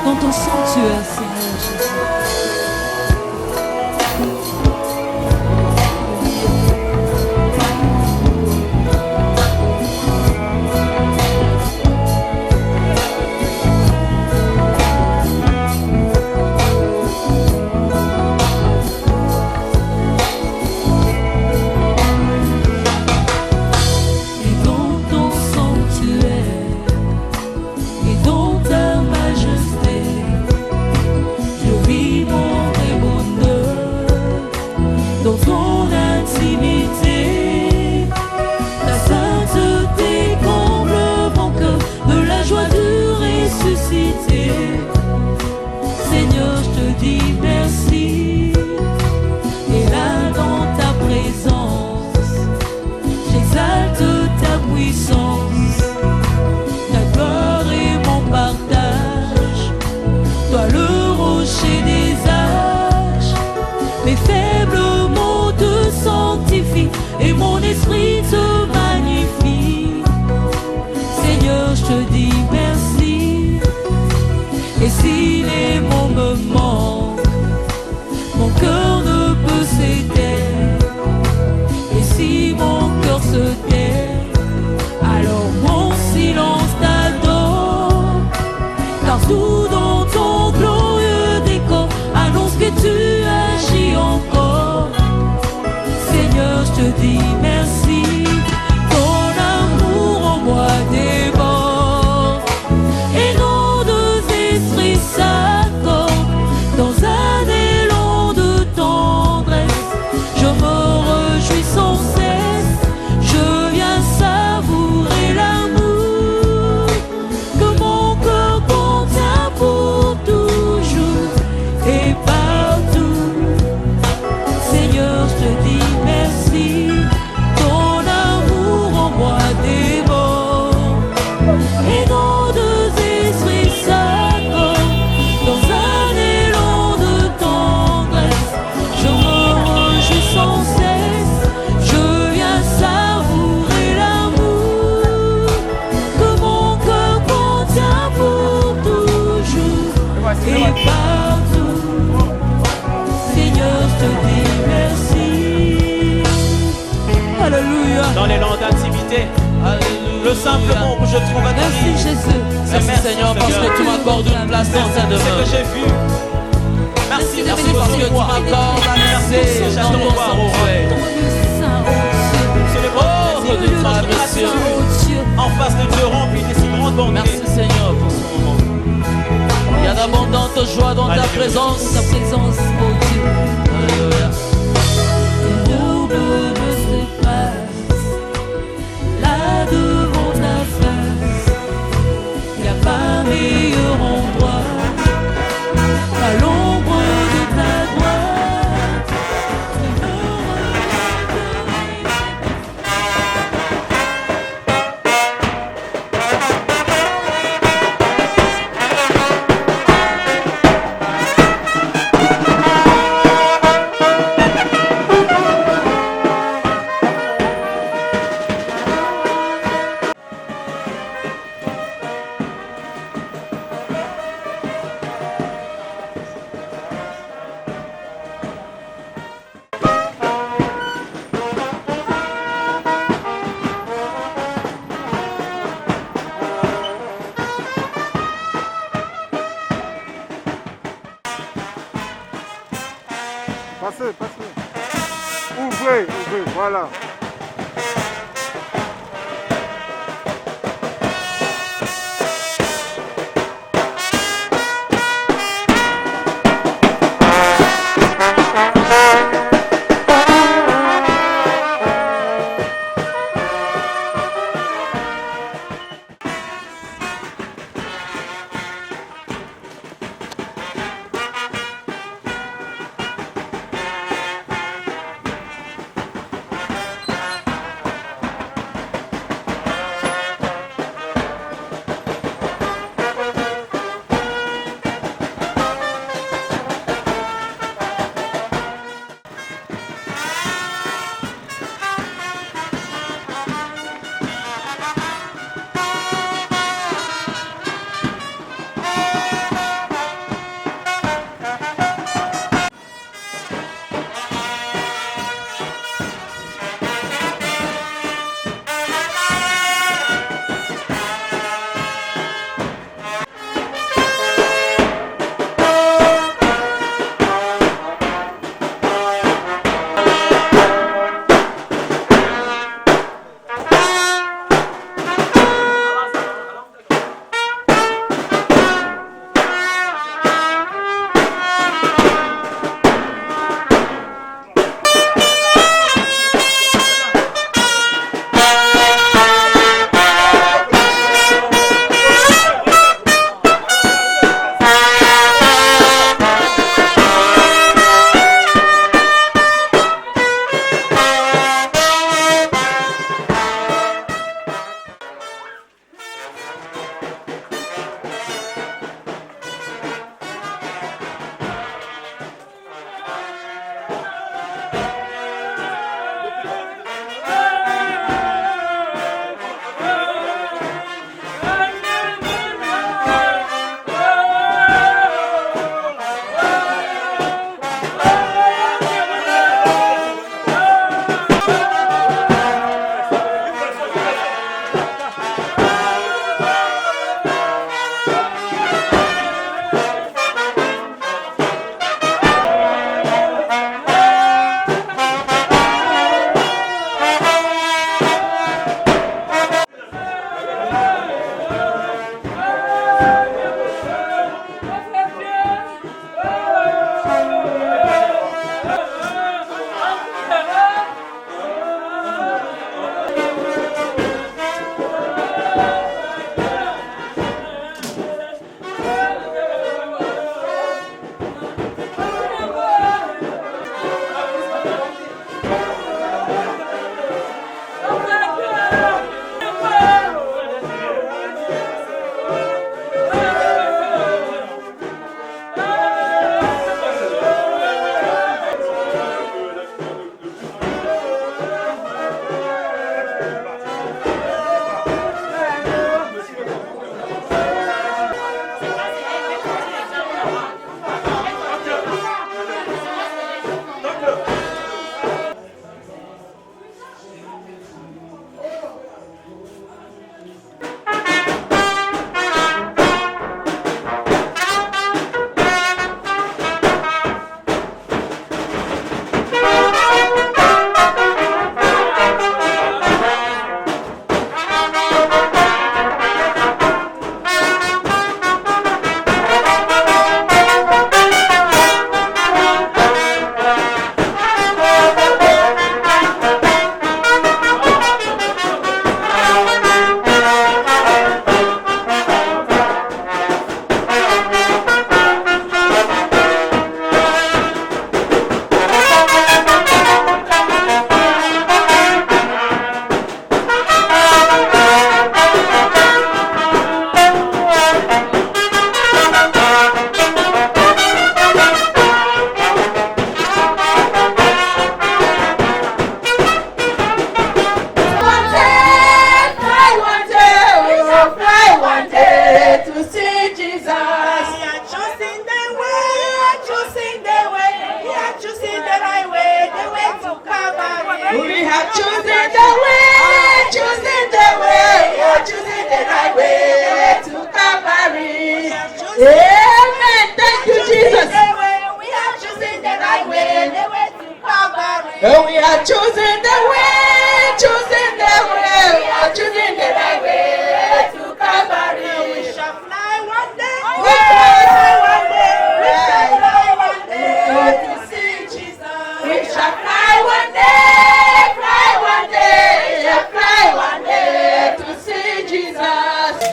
Dans ton sanctuaire, Seigneur Jésus. Et mon esprit te magnifie. Seigneur, je te dis merci. Et si les mots me manquent, mon cœur ne peut s'éteindre. Et si mon cœur se tait, alors mon silence t'adore. Car tout dans ton glorieux décor annonce que tu agis encore. Seigneur, je te dis merci, ton amour en moi déborde, et nos deux esprits s'accordent dans un élan de tendresse. Je me réjouis sans cesse, je viens savourer l'amour que mon cœur contient pour toujours et partout. Seigneur, je te dis merci, ton amour en moi déborde, et nos deux esprits s'accordent dans un élan de tendresse. Je me réjouis sans cesse, je viens savourer l'amour que mon cœur contient pour toujours et partout. Seigneur, je te dis merci. Alléluia. Dans l'élan d'intimité, le simple mot où je trouve un Merci Jésus. Merci Seigneur parce que tu m'accordes une place dans ta demeure. C'est que j'ai vu. Merci parce que tu m'accordes l'accès dans ton sanctuaire. Oh, redis-moi, monsieur, en face de Dieu rempli de si grandes bontés. Merci Seigneur pour ce moment. Il y a d'abondantes joies dans ta présence. Ta présence, mon Dieu. Alléluia. Double de ses faces, là devant ta face, il n'y a pas meilleur endroit, à l'ombre de ta droite. Passez, passez. Ouvrez, ouvrez, voilà. choosing the way, choosing the way, you're choosing the right way to Calvary. Amen. Thank you, Jesus. We are choosing the right way, the way to Calvary. We are choosing the way, choosing the way, we are choosing the right way to Calvary. We shall fly one day. We shall fly one day. We shall fly one day to see Jesus. We shall fly one day, fly one day, fly one day to see Jesus.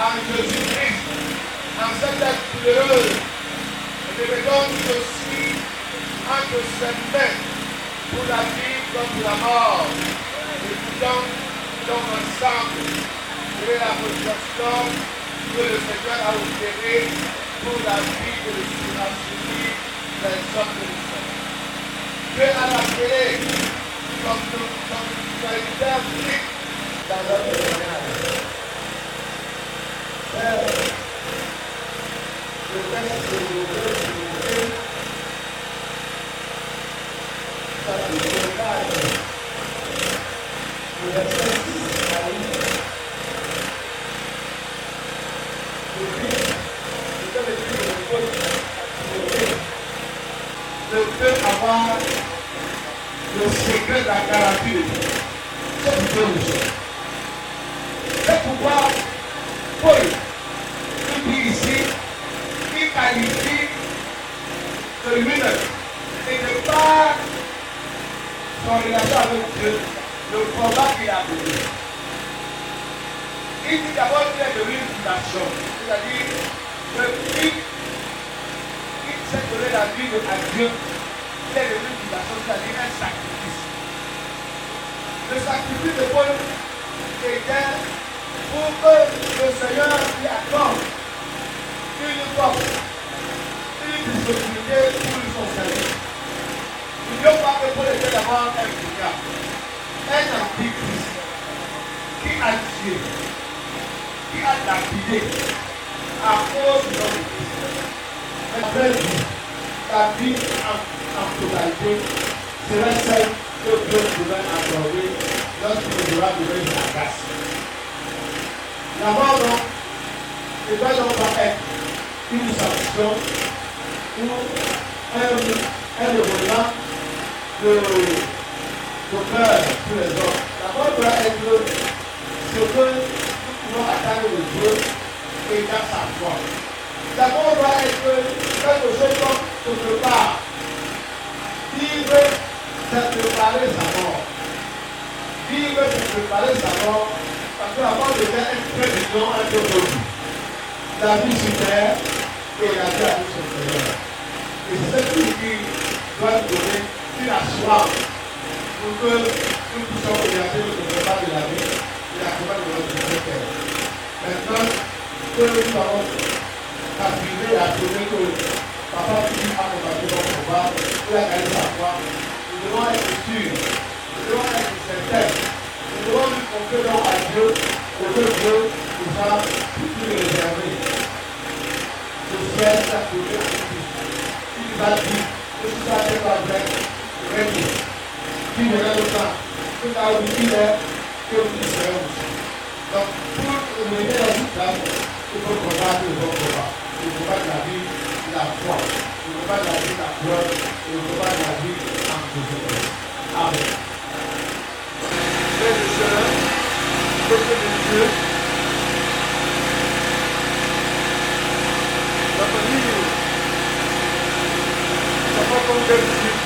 en Jésus-Christ, en cette date douloureuse. Et je me donne aussi entre ses mains pour la vie comme pour la mort. Et pourtant, donc ensemble, et la résurrection que le Seigneur a opérée pour la vie de l'espérance des hommes de l'Israël. Dieu a appelé comme humanitaire dans notre témoignage. Je laisse le développer, ça se regarde. Le verset 6 à 8. Je peux avoir le secret de la garantie de Dieu. C'est une bonne chose. C'est pourquoi Paul, qui dit ici, il qualifie de lui-même et de par son relation avec Dieu, le combat qu'il a mené. Il dit d'abord qu'il est devenu une nation, c'est-à-dire qu'il s'est donné la vie à Dieu, il est devenu une nation, c'est-à-dire un sacrifice. Le sacrifice de Paul était pour que le Seigneur lui accorde une force, une disponibilité pour son service. N'oublions pas que Paul était d'abord un bouillard, un antichrist qui a tué, qui a lapidé à cause de notre Christ. Après lui, la vie en totalité serait celle que Dieu devait accorder lorsqu'il devra devenir sa grâce. La mort donc, ne doit donc pas être une sanction ou un événement de cœur pour les hommes. La mort doit être ce que nous pouvons attendre de Dieu et dans sa foi. La mort doit être quelque chose comme quelque part. Vivre, c'est préparer sa mort. Vivre, c'est préparer sa mort. Parce que la mort devient un prévision, un peu produit. La vie sur terre et la vie avec son Seigneur. Et c'est ce qui doit nous donner une assurance pour que nous puissions regarder le combat de la vie et la combat de notre terre. Maintenant, que nous allons affirmer et affirmer que papa Philippe a combattu notre combat, il a gagné sa foi. Nous devons être sûrs, nous devons être certains. Nous devons nous confier donc à Dieu pour que Dieu nous a tout réservé. Le ciel s'est donné à Christ. Il nous a dit que tout ça n'est pas vrai, réglé. Qui verra le temps, tout là où il est, que vous serez aussi. Donc, pour mener dans toute place, il faut combattre le bon combat. Le combat de la vie, de la foi. Le combat de la vie, de la gloire. Et le combat de la vie en Jésus-Christ. Amen. Frères et sœurs, peuple de Dieu, la famille, ça va comme d'habitude.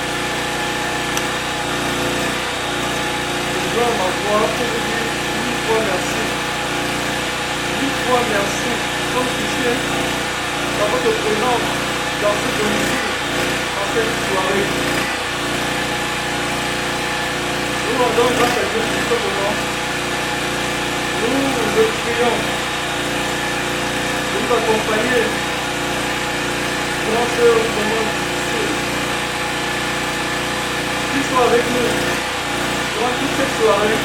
Je dois m'avoir pour vous dire 1000 fois merci. 1000 fois merci, comme Christian, dans votre présence, dans ce domicile, dans cette soirée. Nous rendons grâce à Dieu pour ce moment. Nous le prions de nous accompagner dans ce moment difficile. Qu'il soit avec nous durant toute cette soirée,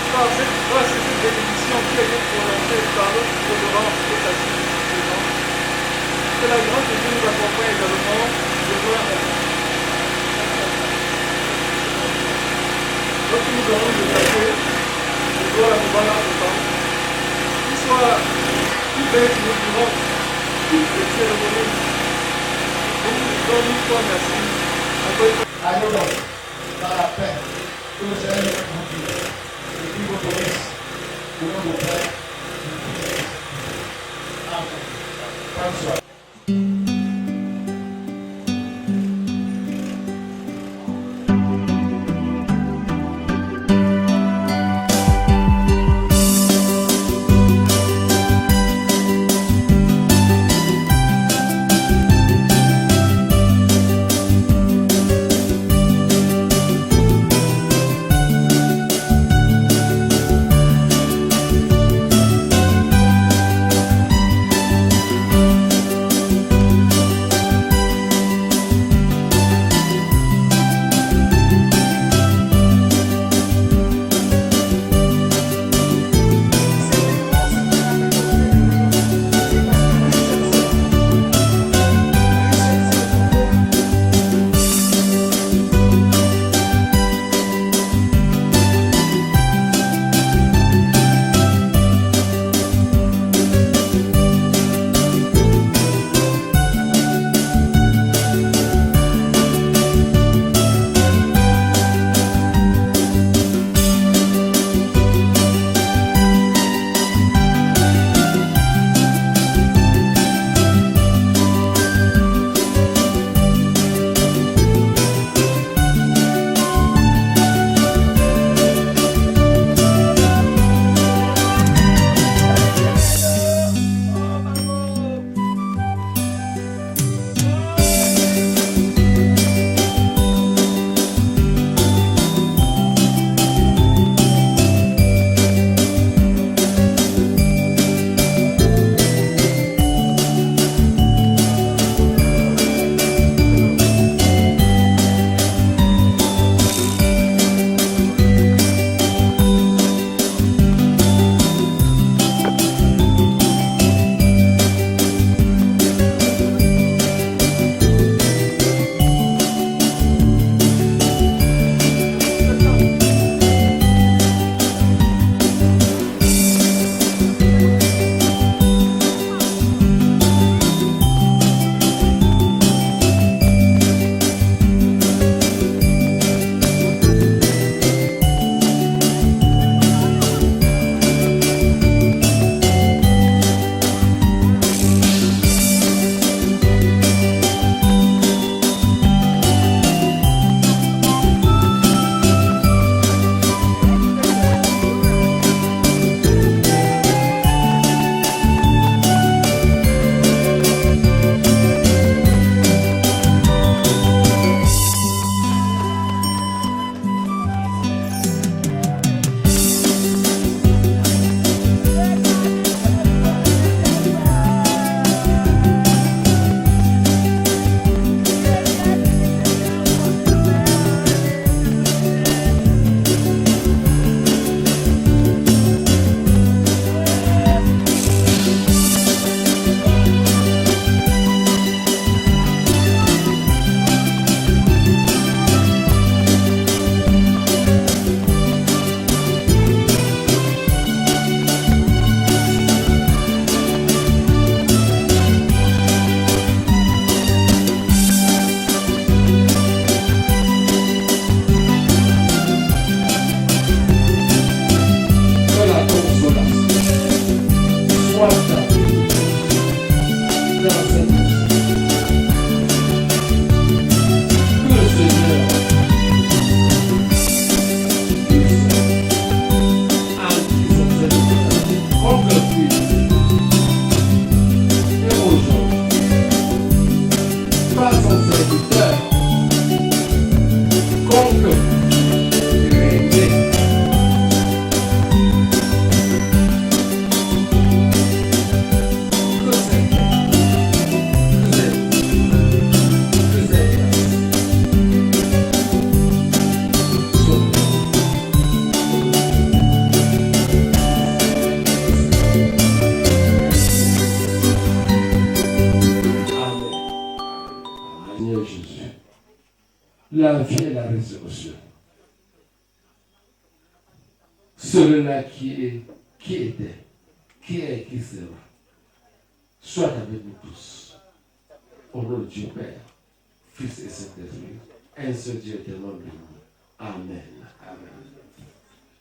grâce à cette bénédiction qui a été prononcée par notre souverain et sa suite. Que la grâce de Dieu nous accompagne également de gloire à Dieu. Lorsque nous allons nous placer, nous devons la pouvoir dans ce temps, qu'il soit plus belle que nous durant toute cette cérémonie. Donc nous disons 1000 fois merci. Allez donc, dans la paix, que le Seigneur nous guide et qu'il vous bénisse. Au nom du Père, du Fils. Amen. Bonne soirée. la vie et la résurrection. Celui-là qui était, qui est et qui sera, soit avec nous tous. Au nom de Dieu Père, Fils et Saint-Esprit, un seul Dieu tellement béni. Amen. Amen.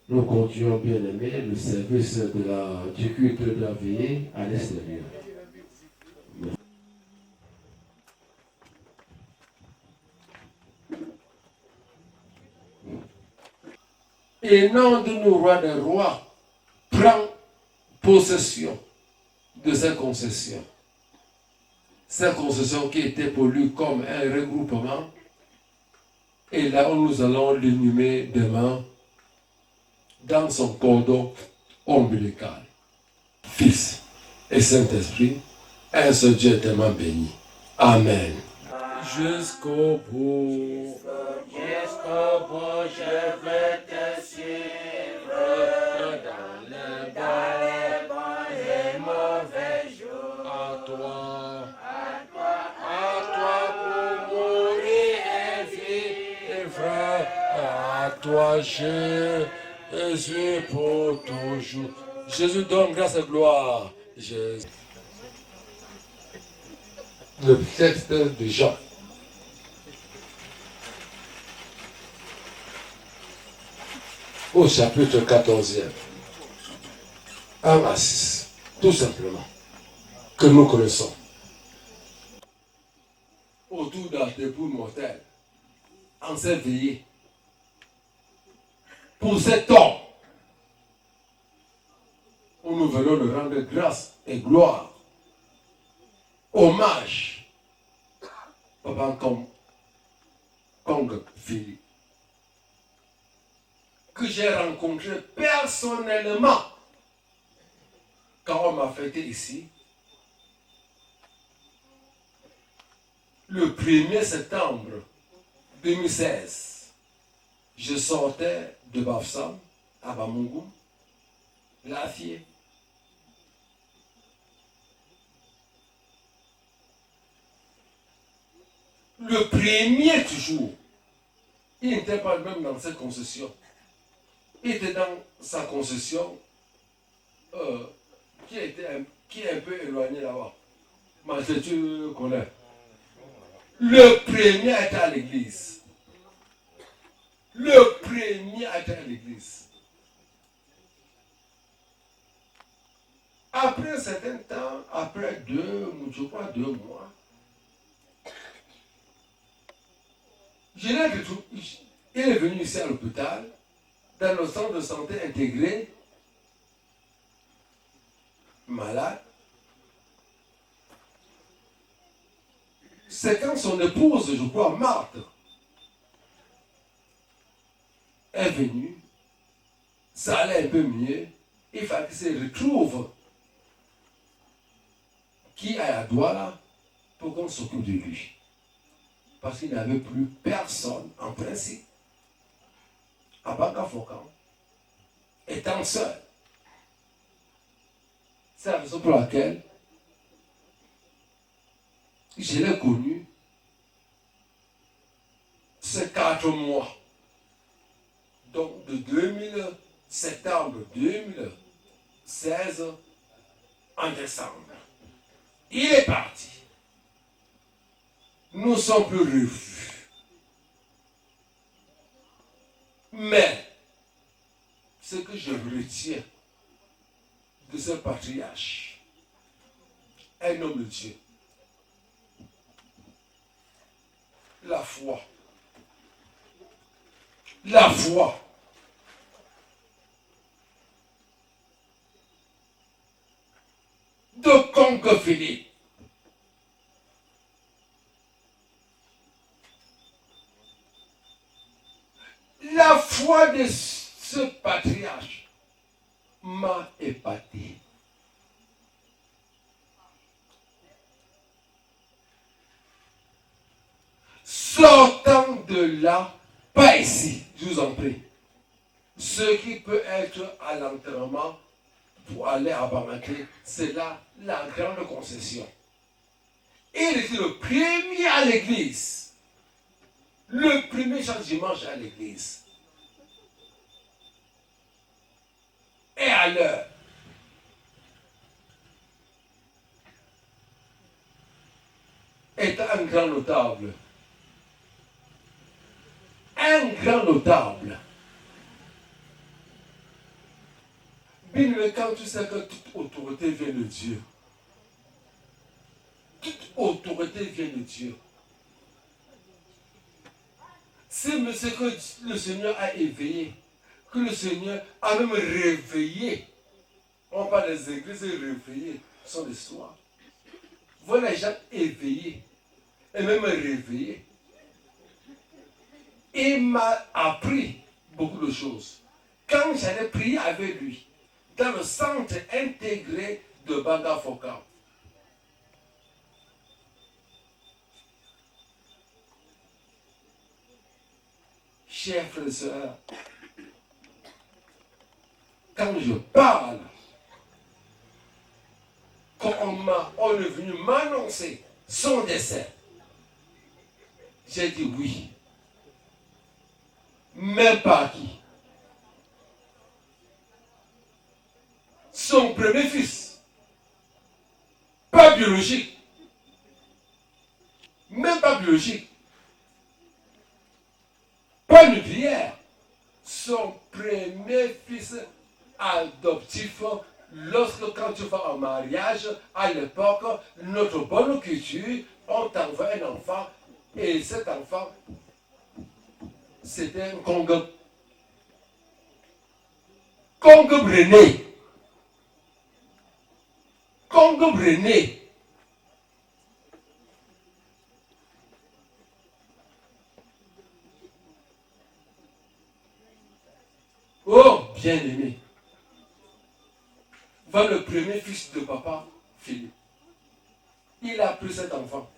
Nous continuons, bien aimés, le service du culte de la veillée à l'extérieur. Et nom de nous, roi des rois, prend possession de ces concessions. Ces concessions qui étaient pour lui comme un regroupement. Et là où nous allons l'inhumer demain dans son cordon ombilical. Fils et Saint-Esprit, un seul Dieu tellement béni. Amen. Jusqu'au bout, je vais te suivre dans les bons et mauvais jours. À toi pour mourir et vivre. À toi, Jésus, pour toujours. Jésus donne grâce et gloire. Jésus. Le texte de Jean. Au chapitre 14e, 1 à 6, tout simplement, que nous connaissons. Autour d'un debout mortel, en cette veillée, pour cet homme, où nous venons de rendre grâce et gloire, hommage, Papa Kong Philippe, que j'ai rencontré personnellement quand on m'a fêté ici, le 1er septembre 2016. Je sortais de Bafsam à Bamungum, Lafié. Le 1er toujours, il n'était pas même dans cette concession. Il était dans sa concession qui est un peu éloignée là-bas. Mais tu connais. Le 1er était à l'église. Le 1er était à l'église. Après un certain temps, après 2 mois, il est venu ici à l'hôpital, dans le centre de santé intégré, malade. C'est quand son épouse, je crois, Marthe, est venue, ça allait un peu mieux, il fallait qu'il se retrouve qui est à Douala pour qu'on s'occupe de lui. Parce qu'il n'avait plus personne, en principe, à Bakafokan, étant seul. C'est la raison pour laquelle je l'ai connu ces 4 mois. Donc de septembre 2016 en décembre. Il est parti. Nous ne sommes plus revus. Mais ce que je retiens de ce patriarche, un homme de Dieu, la foi, de Kong Philippe, la foi de ce patriarche m'a épaté. Sortant de là, pas ici, je vous en prie. Ce qui peut être à l'enterrement pour aller à Bamako, c'est là la grande concession. Il était le premier à l'église Le premier chaque dimanche à l'église. Et à l'heure. Est un grand notable. Un grand notable. Bien, quand tu sais que toute autorité vient de Dieu. Toute autorité vient de Dieu. C'est ce que le Seigneur a éveillé, que le Seigneur a même réveillé. On parle des églises réveillées, ce sont des soirs. Voilà les gens éveillés et même réveillés. Il m'a appris beaucoup de choses. Quand j'allais prier avec lui, dans le centre intégré de Banga-Foka, chers frères et sœurs, quand je parle, quand on est venu m'annoncer son décès, j'ai dit oui. Même pas qui. Son premier fils, pas biologique, même pas biologique, pas nucléaire, son premier fils adoptif, lorsque quand tu vas en mariage, à l'époque, notre bonne culture, on t'envoie un enfant, et cet enfant, c'était un Congo. Congo Brené. Congo Brené. Oh, bien-aimé. Va le premier fils de papa, Philippe. Il a pris cet enfant.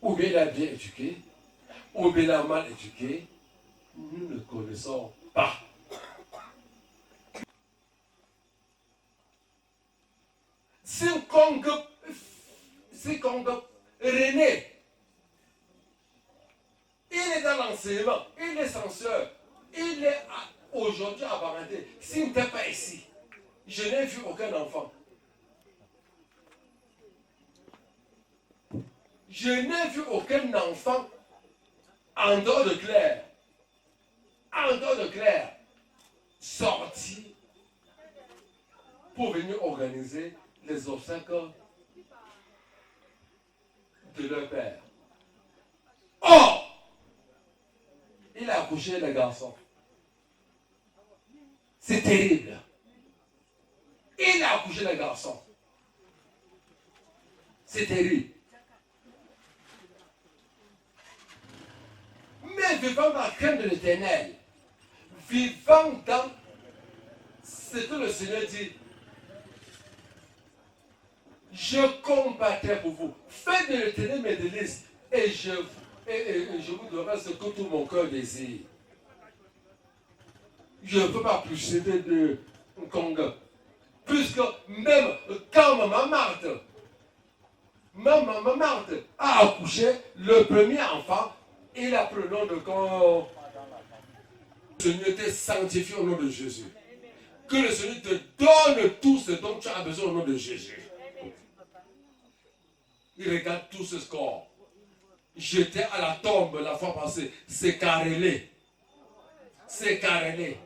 Ou bien il a bien éduqué, ou bien il a mal éduqué. Nous ne connaissons pas. C'est Congo René. Il est dans l'enseignement, il est censeur, il est aujourd'hui apparenté. S'il n'était pas ici, je n'ai vu aucun enfant. Je n'ai vu aucun enfant en dehors de Claire. En dehors de Claire, sorti pour venir organiser les obsèques de leur père. Or, il a accouché les garçons. C'est terrible. Il a accouché les garçons. C'est terrible. Mais vivant dans la crainte de l'Éternel, vivant dans ce que le Seigneur dit, je combattrai pour vous. Faites de l'Éternel mes délices et je vous donnerai ce que tout mon cœur désire. Je ne peux pas plus céder de Congo. Puisque même quand maman Marthe a accouché le premier enfant, il a pris le nom de Congo. Que le Seigneur te sanctifie au nom de Jésus. Que le Seigneur te donne tout ce dont tu as besoin au nom de Jésus. Il regarde tout ce score. J'étais à la tombe la fois passée. C'est carrelé. C'est carrelé.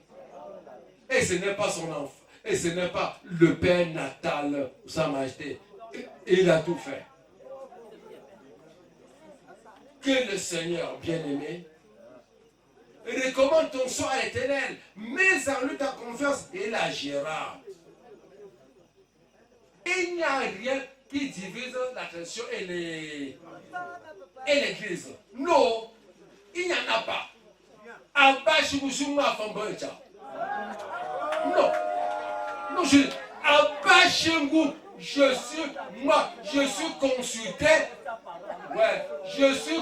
Et ce n'est pas son enfant. Et ce n'est pas le Père natal, Sa Majesté. Il a tout fait. Que le Seigneur bien-aimé recommande ton soi à l'Éternel. Mets en lui ta confiance et il agira. Il n'y a rien qui divise l'attention et l'église. Non, il n'y en a pas. Non. Non, je suis consulté. Ouais, je suis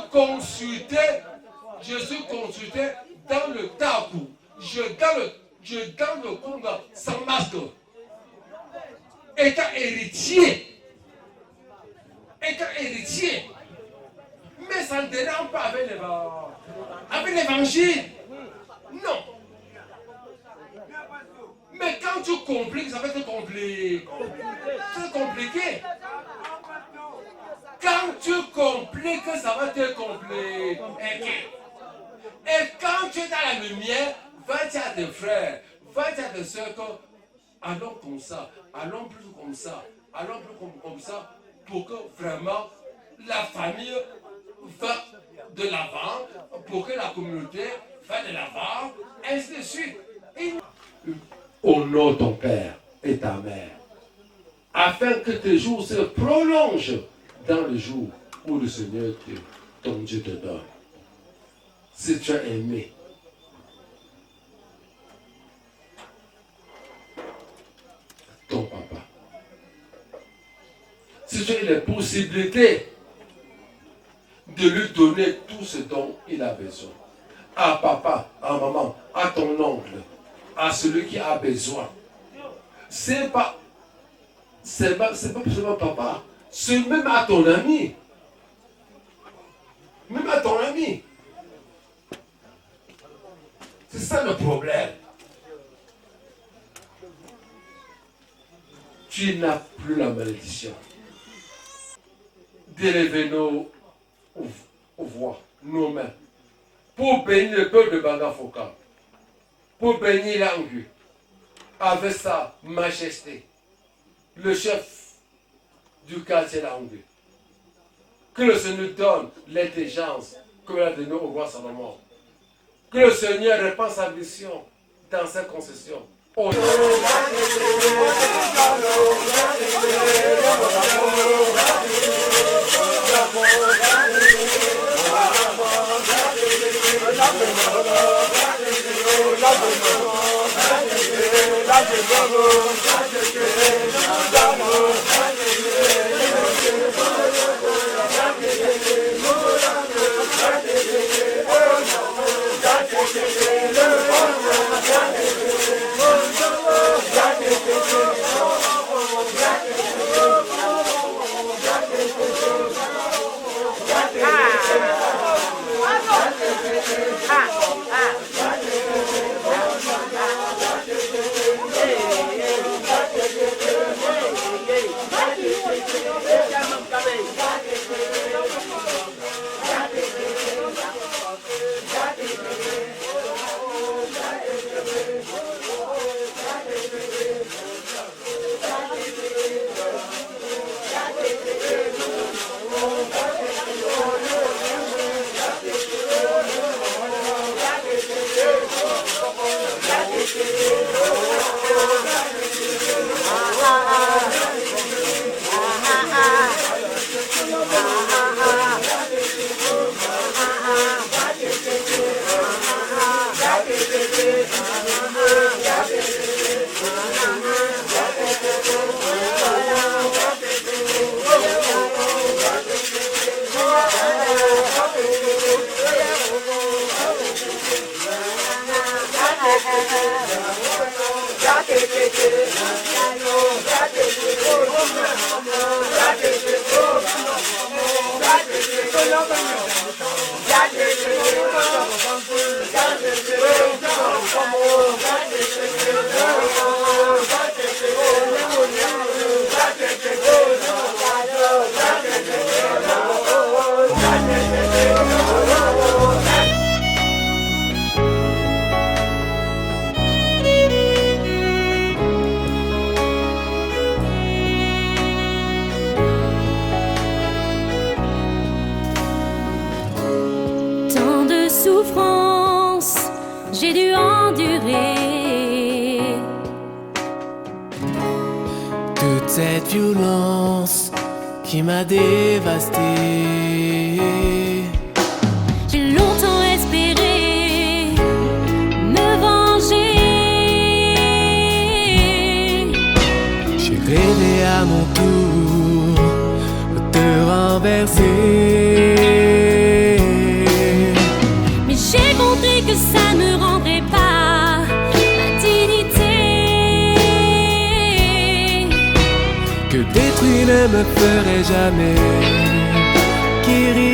consulté dans le Taku. Je dans le Congo sans masque. Étant héritier. Mais ça ne dérange pas avec les avec l'évangile. Non. Mais quand tu compliques, ça va être compliqué. C'est compliqué. Quand tu compliques, ça va te compliquer. Et quand tu es dans la lumière, va dire à tes frères, va dire à tes soeurs, allons comme ça, allons plus comme ça, allons plus comme ça, pour que vraiment la famille va de l'avant, pour que la communauté va de l'avant, ainsi de suite. Honore ton père et ta mère, afin que tes jours se prolongent dans le jour où le Seigneur ton Dieu te donne. Si tu as aimé, ton papa, si tu as les possibilités de lui donner tout ce dont il a besoin, à papa, à maman, à ton oncle, à celui qui a besoin, c'est pas seulement papa, c'est même à ton ami. Même à ton ami. C'est ça le problème. Tu n'as plus la malédiction d'élever nos voix, nos mains, pour bénir le peuple de Bangafoka, pour bénir l'Angu, avec sa majesté, le chef du quartier Langue. Que le Seigneur donne l'intelligence que l'a donné au roi Salomon. Que le Seigneur répand sa mission dans ses concessions. Oh. Tant de souffrances, j'ai dû endurer. Toute cette violence qui m'a dévasté. J'ai longtemps espéré me venger. J'ai rêvé à mon tour de te renverser. Mais j'ai compris que ça ne rendrait pas ma dignité. Que détruit ne me ferait jamais guérir.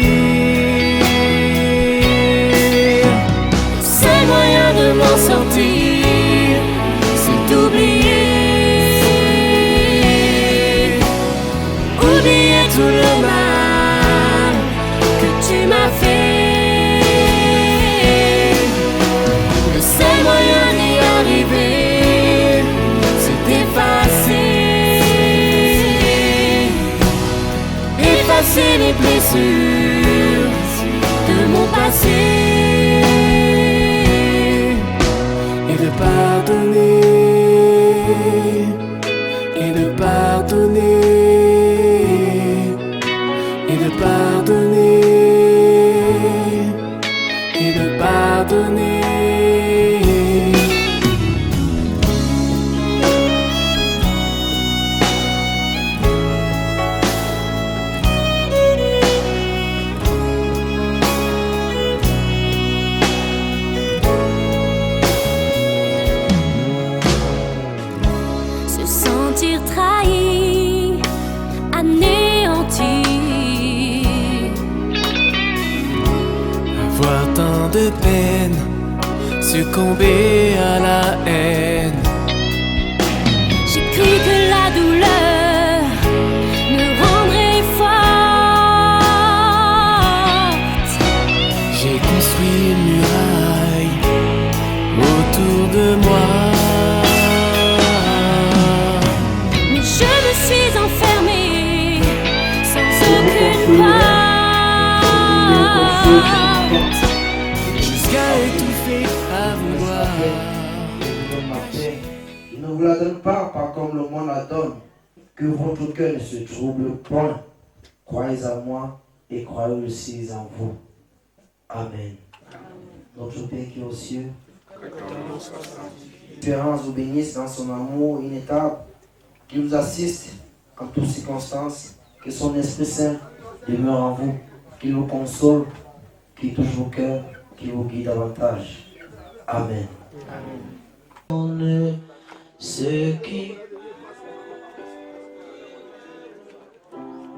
de m'en sortir, c'est oublier tout le mal que tu m'as fait. Le seul moyen d'y arriver, c'est effacer les blessures de mon passé et de pardonner, et de pardonner, et de pardonner, et de pardonner. Trahi, anéanti. Avoir tant de peine, succomber à la haine. J'ai cru que la douleur me rendrait forte. J'ai construit une muraille autour de moi. Je me suis enfermée sans aucune porte, jusqu'à étouffer à vouloir. Il ne vous la donne pas comme le monde la donne. Que votre cœur ne se trouble point. Croyez en moi et croyez aussi en vous. Amen. Notre Père qui est aux cieux, espérance vous bénisse dans son amour inétable, qui vous assiste en toutes circonstances, que son Esprit Saint demeure en vous, qu'il vous console, qu'il touche vos cœurs, qu'il vous guide davantage. Amen. Amen. Ce qui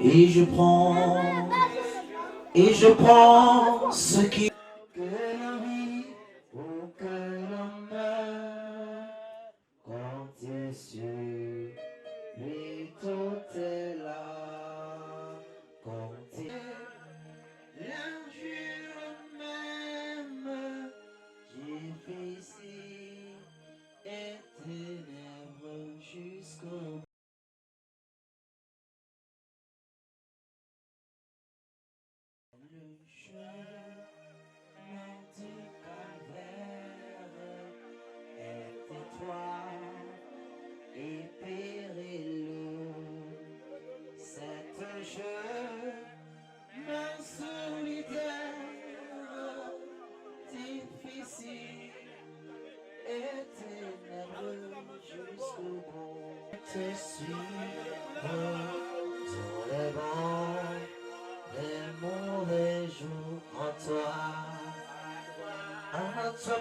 et je prends ce qui que la vie ou que la mort compte sur lui tout est là compte l'injure même difficile et ténèbres jusqu'au et périlleux, cette chemin solitaire, difficile et ténébreux jusqu'au bout. Te suivre sur les bancs des mauvais jours en toi,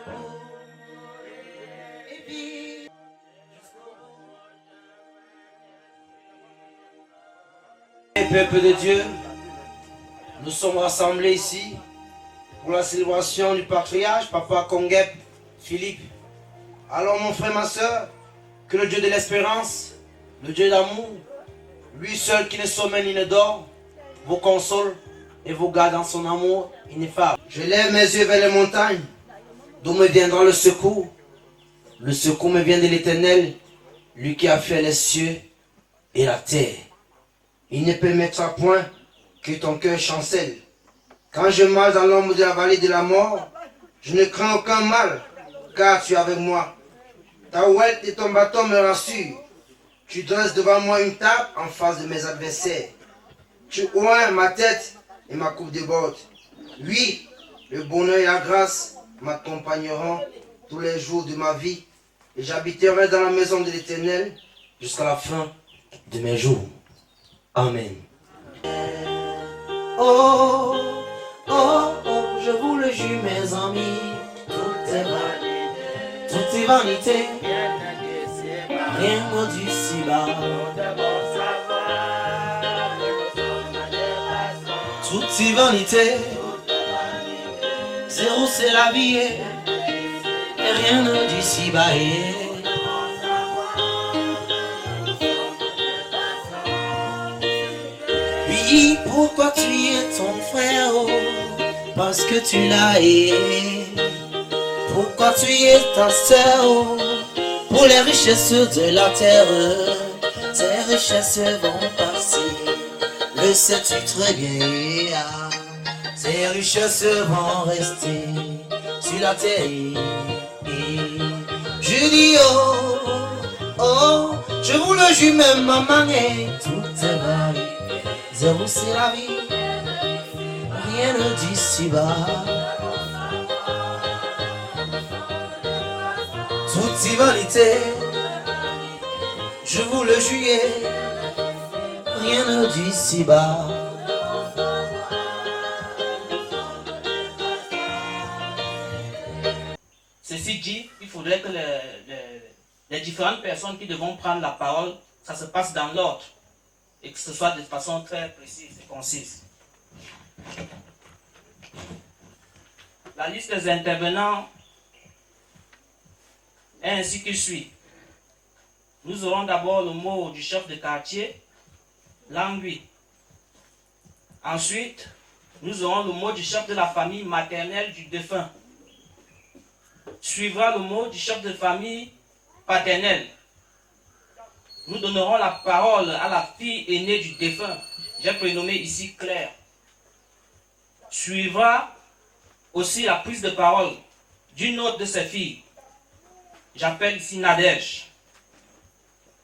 pour et vivre. Peuple de Dieu, nous sommes rassemblés ici pour la célébration du patriarche, Papa Kongep Philippe. Alors mon frère, ma soeur, que le Dieu de l'espérance, le Dieu d'amour, lui seul qui ne sommeille ni ne dort, vous console et vous garde dans son amour ineffable. Je lève mes yeux vers les montagnes, d'où me viendra le secours. Le secours me vient de l'Éternel, lui qui a fait les cieux et la terre. Il ne permettra point que ton cœur chancelle. Quand je marche dans l'ombre de la vallée de la mort, je ne crains aucun mal, car tu es avec moi. Ta ouette et ton bâton me rassurent. Tu dresses devant moi une table en face de mes adversaires. Tu oins ma tête et ma coupe déborde. Oui, le bonheur et la grâce m'accompagneront tous les jours de ma vie, et j'habiterai dans la maison de l'Éternel jusqu'à la fin de mes jours. Amen. Oh, oh, oh, je vous le jure, mes amis, tout est vanité, rien du ci-bas. Tout est vanité, zéro c'est la vie, et rien d'ici-bas. Oui, pourquoi tu es ton frère, oh, parce que tu l'as aimé. Pourquoi tu es ta sœur, oh, pour les richesses de la terre. Ces richesses vont passer, le sais-tu très bien. Ces richesses vont rester sur la terre. Je dis oh, oh, je vous le jure même maman, et tout est vrai. Zéro c'est la vie, rien d'ici-bas. Toute vanité, je vous le jure, rien d'ici-bas. Ceci dit, il faudrait que les différentes personnes qui devront prendre la parole, ça se passe dans l'ordre et que ce soit de façon très précise et concise. La liste des intervenants est ainsi que suit. Nous aurons d'abord le mot du chef de quartier, Langui. Ensuite, nous aurons le mot du chef de la famille maternelle du défunt. Suivra le mot du chef de famille paternelle. Nous donnerons la parole à la fille aînée du défunt. J'ai prénommé ici Claire. Suivra aussi la prise de parole d'une autre de ses filles. J'appelle ici Nadège.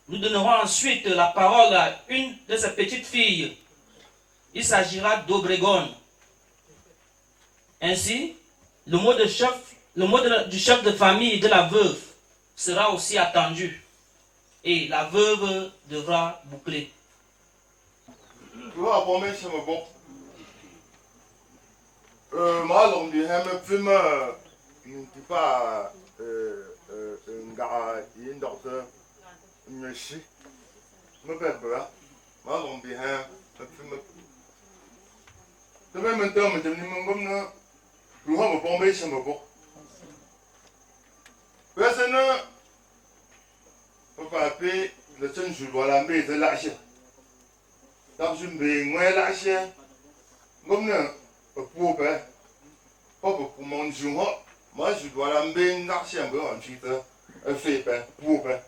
Nous donnerons ensuite la parole à une de ses petites filles. Il s'agira d'Obregon. Ainsi, le mot du chef de famille et de la veuve sera aussi attendu. Et la veuve devra boucler. Papa pe le chen ju lo la mbe de la che. Dab ju mbe ngwe la che. Ngom ne pu pe. Papa pu mon ju ho. Ma ju lo la mbe nga che mbe on chi te. Fe pe pu pe.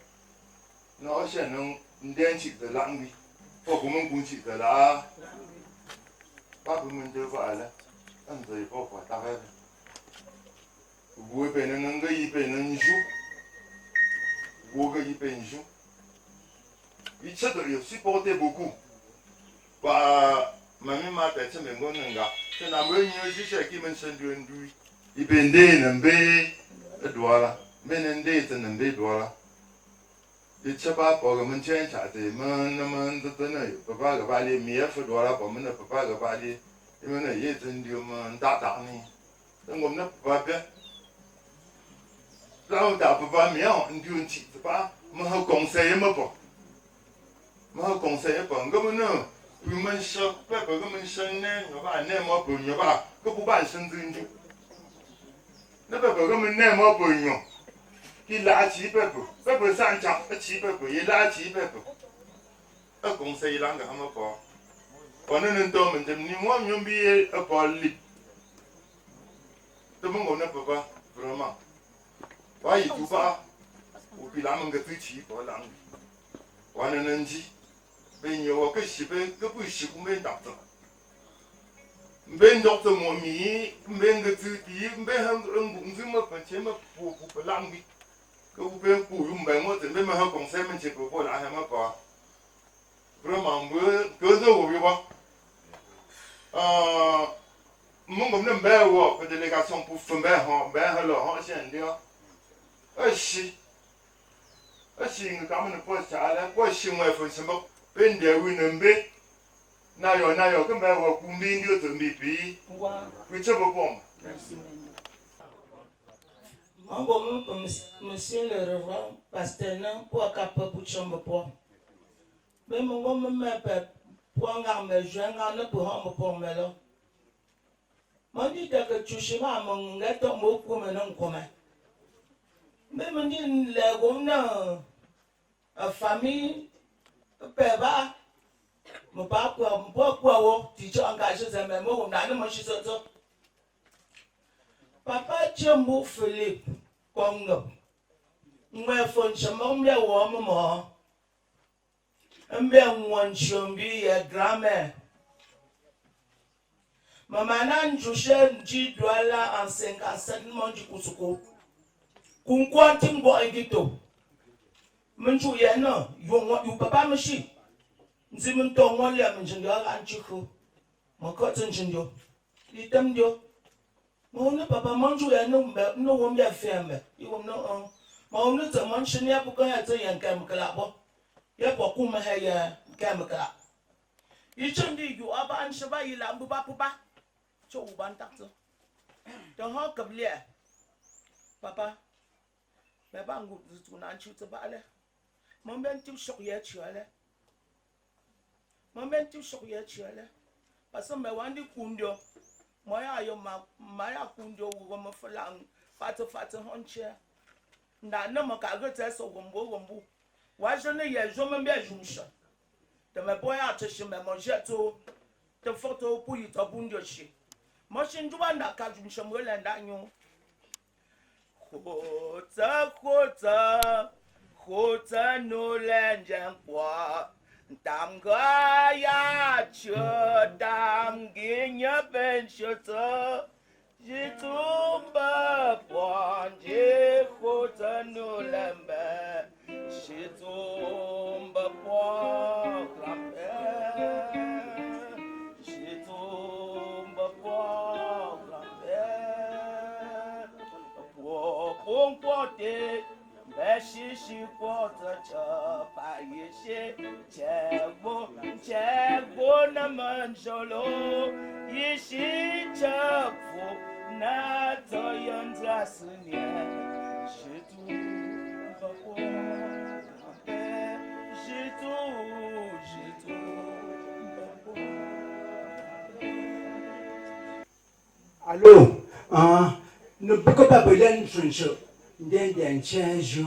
No che nong ndien chi de la ngi. Papa mon kun chi de la. Papa mon de va la. An de papa ta ha. Bu pe ne ngi yi pe ne ju. Il s'est supporté beaucoup. Bah, mamie m'a dit que c'est un gars. C'est un peu mieux qui me sent du endui. Il pendait un peu de là. Mais un peu de là. Il s'est pas pour que mon chien chatte. Man, papa va aller mieux faire de là pour mon papa va aller. Il m'a dit que c'est un tatani. Donc on n'a pas bien. Là, on a pas mis en une petite pas. Je conseille ma pas. Je conseille pas. Comme nous, nous me choque pas, comme nous sommes nés, nous va nés moi pour nous pas. Que pour pas s'en tenir. Ne pas comme nous nés moi pour nous. Qui l'a chi peuple. Peuple sans chap, chi peuple. Il l'a chi peuple. Je conseille là que je pas. On ne nous tombe ni moi nous bien pas lit. Tout le monde ne peut pas vraiment. Why you ba? Upi lam nga tuchi ko lang. Wana nanji. Ben yo ka shibe ka bu shi ku ben doctor. Ben doctor mo mi, ben nga tuti, ben hang ngung zi ma pa che ma pu lang bi. Ka bu ben pu yum ben mo ben ma ha conseil men che ko la ha ma ko. Vraiment que zo wo bi ba. Mon ngom ne ba wo ko délégation pour faire ben lo ha chen dia. Ashi, nga kama ni post ala, ashi mwa fun samba, pende winembe, nayo, kamba wa kumbi ndio tumbipi, kuchapa pom. Mambo monsieur le reverend pasteur nan pour capable pour chambre pour. Mais mon me pour ngambe jwenga ne pour hambo pour melo. Mandi que tu chima mon ngato mo pour me non comme. Même les gomna, la famille, papa, mon papa, pourquoi tu es engagé dans mes mots, on a le manché ça. Papa, tu es mon Philippe, comme nous. Moi, fon chemin, mais ou maman. Mbe chumbi ya grand-mère. Maman nan jouche nji douala en 57 mon du kusuko. Kunkwanti mbo engito. Menju ya no, yu papa mshi. Nzi mto ngwali ya mjingo anchiku. Makoto njindo. Litem dio. Mona papa manju ya no wombe afembe. Iwo no Maunu te manchini ya puka ya te yankam kalabo. Ya poku mahaya kamaka. Ichundi yu aba anshaba ila mbuba pupa. Cho uban takto. Don ha kablia. Papa. Baba ngu tuna anchu te bale. Momentu shok ya chwale. Momentu shok ya chwale. Pasa me wandi kundio. Moya yo maya kundio wo mo falang. Fata honche. Na na makaga te so gombo. Wa jone ye jo me bia jumsha. De me boya te shi me manger to te photo pour y to bundio shi. Mo shin duba na ka jumsha mo le nda nyu. Khota no lenjan kwa. Tamga ya chodam ginya ben shota. Jitumba ponje khota no lembe. Jitumba poklambe. Jitumba poklambe. Pokpote Beshishi kwota chapa yeshe chegbo na manjolo yeshi chafu na toyandra sunya shitu bako shitu bako. Allô, ne peux pas brûler une friendship. D'un change.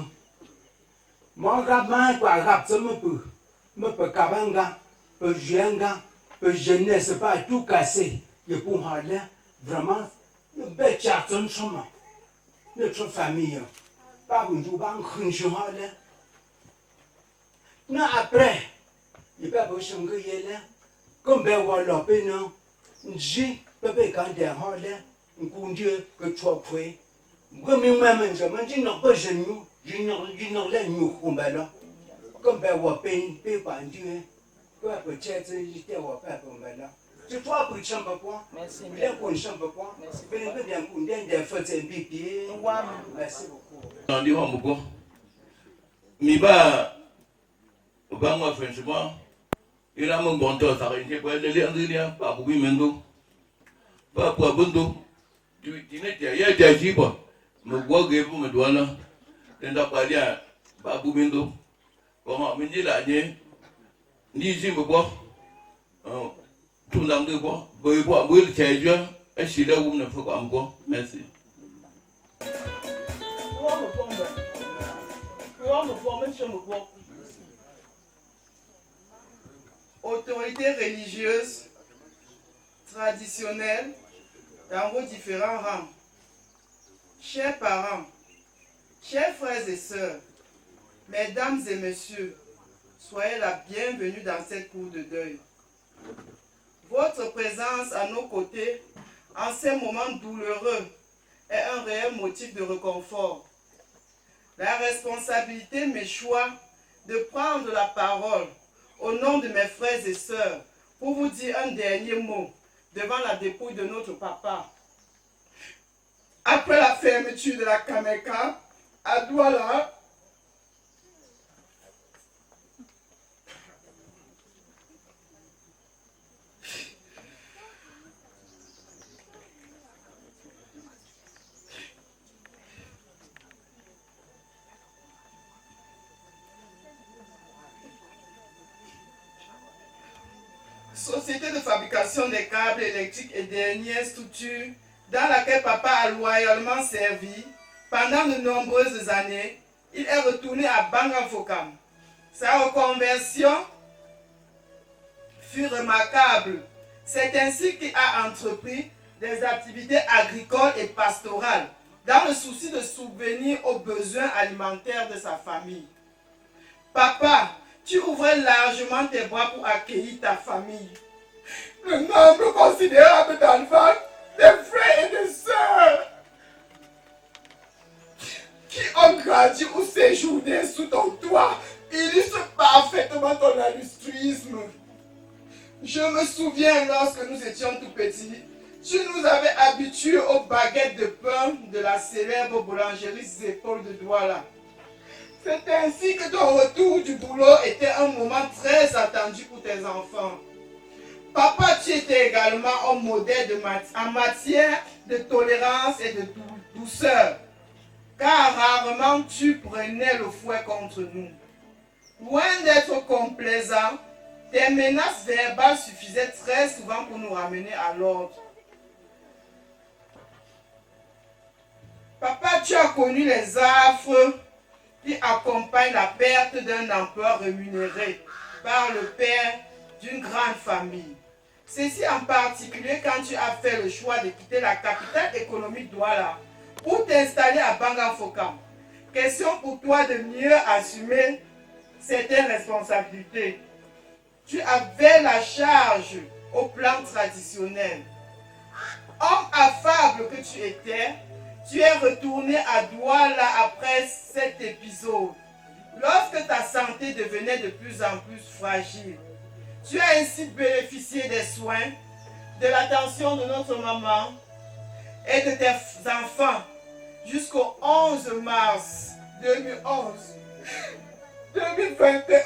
Mon gamin, quoi, rap, ça me peut cabanga, peut jenga, peut jeunesse, pas tout casser. Et pour aller, vraiment, une belle charton chemin. Notre famille, pas une joue, pas un crunch, non, après, il peut pas changer là, comme ben voilà, non, j'ai pas quand des halles, un coup de que tu as pris. Comme il m'a dit, je n'ai pas genou, je n'ai pas nous combattre. Comme ben wapin, pas Dieu, quoi peut-être j'étais wapin pour là. C'est toi pour chambre point. Merci. Bien pour chambre point. Merci. Bien pour des fautes et pipi. Merci beaucoup. On dit beaucoup. Mais bah, moi franchement, il a mon bon temps, ça revient pour aller en délire, pas pour Mendo, pas pour Abondo. Tu n'es pas, il y a des jibes. Me vois que vous me donnez, t'as pas dit à Babou Bindo, comment me dit la nuit, ni si me bois, tout l'an de bois, bois, le tiège, et si là vous ne faut pas encore, merci. Autorités religieuses, traditionnelles, dans vos différents rangs. Chers parents, chers frères et sœurs, mesdames et messieurs, soyez la bienvenue dans cette cour de deuil. Votre présence à nos côtés, en ces moments douloureux, est un réel motif de réconfort. La responsabilité m'échoit de prendre la parole au nom de mes frères et sœurs pour vous dire un dernier mot devant la dépouille de notre papa. Après la fermeture de la Kameka, à Douala, société de fabrication des câbles électriques et dernière structure dans laquelle papa a loyalement servi, Pendant de nombreuses années, il est retourné à Bangangfokam. Sa reconversion fut remarquable. C'est ainsi qu'il a entrepris des activités agricoles et pastorales dans le souci de subvenir aux besoins alimentaires de sa famille. Papa, tu ouvrais largement tes bras pour accueillir ta famille. Le nombre considérable d'enfants, de frères et de sœurs qui ont grandi ou séjourné sous ton toit illustre parfaitement ton altruisme. Je me souviens lorsque nous étions tout petits, tu nous avais habitués aux baguettes de pain de la célèbre boulangerie Épaules de Douala. C'est ainsi que ton retour du boulot était un moment très attendu pour tes enfants. Papa, tu étais également un modèle en matière de tolérance et de douceur, car rarement tu prenais le fouet contre nous. Loin d'être complaisant, tes menaces verbales suffisaient très souvent pour nous ramener à l'ordre. Papa, tu as connu les affres qui accompagnent la perte d'un emploi rémunéré par le père d'une grande famille. Ceci en particulier quand tu as fait le choix de quitter la capitale économique Douala pour t'installer à Bangangfokam. Question pour toi de mieux assumer certaines responsabilités. Tu avais la charge au plan traditionnel. Homme affable que tu étais, tu es retourné à Douala après cet épisode, lorsque ta santé devenait de plus en plus fragile. Tu as ainsi bénéficié des soins, de l'attention de notre maman et de tes enfants jusqu'au 11 mars 2011. 2021,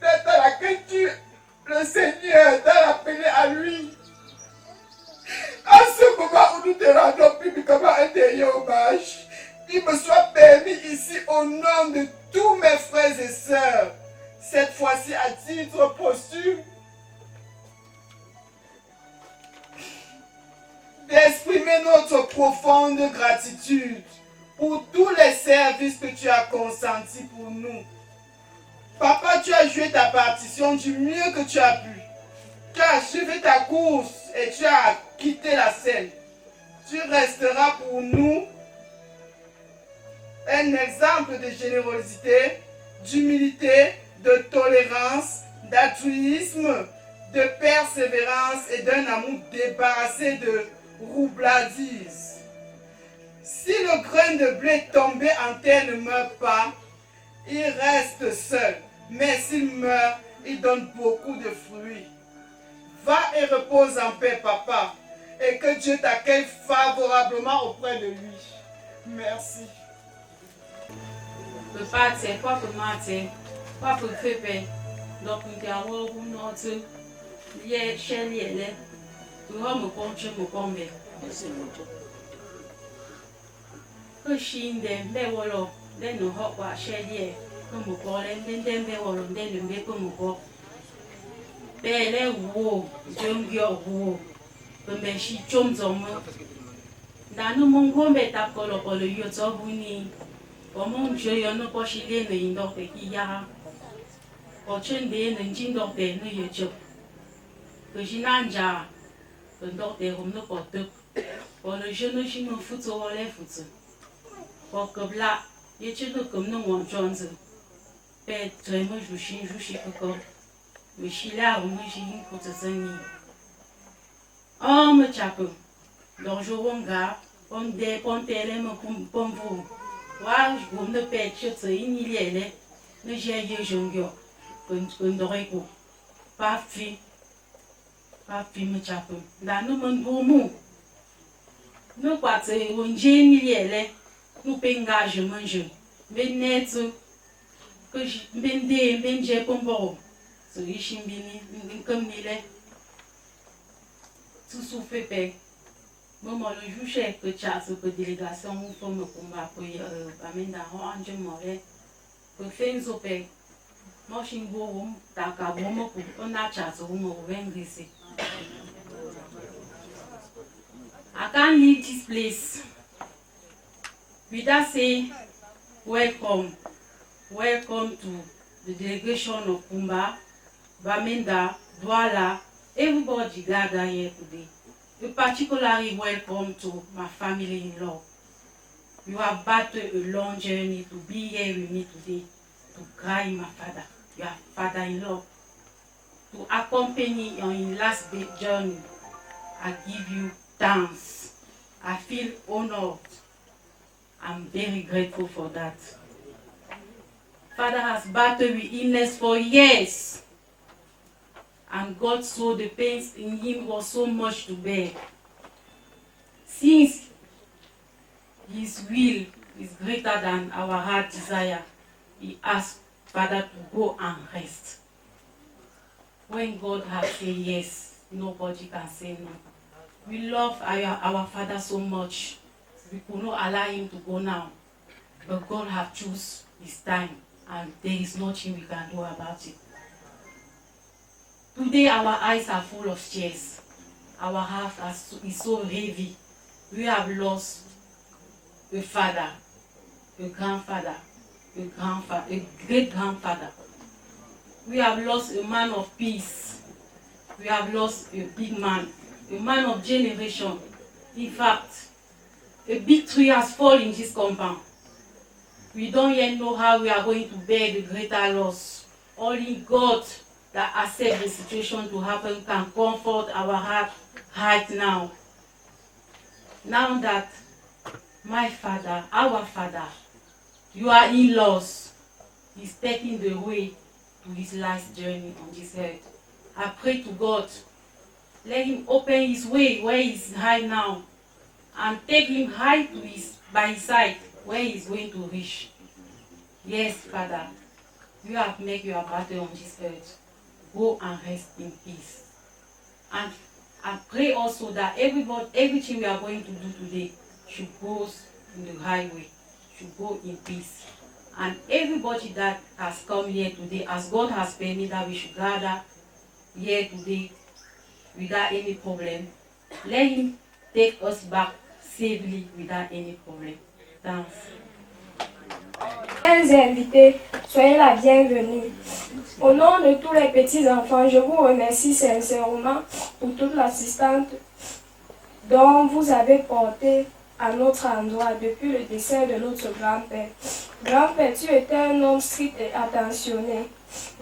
date à laquelle le Seigneur t'a appelé à lui. À ce moment où nous te rendons publiquement un dernier hommage, il me soit permis ici au nom de tous mes frères et sœurs, cette fois-ci à titre posthume, d'exprimer notre profonde gratitude pour tous les services que tu as consentis pour nous. Papa, tu as joué ta partition du mieux que tu as pu. Tu as achevé ta course et tu as quitté la scène. Tu resteras pour nous un exemple de générosité, d'humilité, de tolérance, d'altruisme, de persévérance et d'un amour débarrassé de roubladise. Si le grain de blé tombé en terre ne meurt pas, il reste seul. Mais s'il meurt, il donne beaucoup de fruits. Va et repose en paix, papa, et que Dieu t'accueille favorablement auprès de lui. Merci. Papa, c'est quoi pour moi, c'est quoi pour faire? Donc, nous avons notre lien chez lui. Nous avons me combat. Que chinde, mais voilà, les nous avons chez lui. Comme vous parlez, les voilà, les nous comme vous. Bele wo, jongyo wo, pembe shi chomzomo. Nanu mongo meta kolo kolo yoto buni. Omon joyo no poshile no indope kiya. Ochende no njindope no yocho. Kojinanja, kondope homno poto. Olo jono shino futo wole futo. Okobla, yechono komno monjonzo. Pe tremo jushi koko. Je suis là où je suis pour te tenir. Oh, me chapeau. Donc, je wonga, on dépend tellement pour vous. Wa, je vous ne pète, je te iniliele. Ne j'ai eu jongyo. Qu'on n'aurait pas fait. Pas fait, me chapeau. Là, nous m'en boumou. Nous pas te wonjé iniliele. Nous pengage manger. Ben net, que je ben j'ai pomporo. So ishimbini nkamile tout souffle paix maman le juge que chasse que délégation nous forme combat pour amenda anje more que fait nous paix moi chimbo ta ka bomo pour on a chasse on mo vengrisi I can't leave this place With that say, welcome. Welcome to the delegation of Kumba, Bamenda, Douala, everybody gathered here today. A particularly welcome to my family-in-law. You have battled a long journey to be here with me today, to guide my father, your father-in-law, to accompany on your last big journey. I give you thanks. I feel honored. I'm very grateful for that. Father has battled with illness for years, and God saw the pains in him was so much to bear. Since his will is greater than our heart desire, he asked Father to go and rest. When God has said yes, nobody can say no. We love our Father so much. We could not allow him to go now, but God has chosen his time, and there is nothing we can do about it. Today our eyes are full of tears. Our heart is so heavy. We have lost a father, a grandfather, a great-grandfather. We have lost a man of peace. We have lost a big man, a man of generation. In fact, a big tree has fallen in this compound. We don't yet know how we are going to bear the greater loss. Only God that accepts the situation to happen can comfort our heart right now. Now that my father, our father, your in-laws, is taking the way to his last journey on this earth, I pray to God, let him open his way where he's high now, and take him high to by his side where he's going to reach. Yes, Father, you have made your battle on this earth. Go and rest in peace. And I pray also that everything we are going to do today should go in the highway, should go in peace. And everybody that has come here today, as God has permitted that we should gather here today without any problem, let him take us back safely without any problem. Thanks. Chers invités, soyez la bienvenue. Au nom de tous les petits-enfants, je vous remercie sincèrement pour toute l'assistance dont vous avez porté à notre endroit depuis le décès de notre grand-père. Grand-père, tu étais un homme strict et attentionné.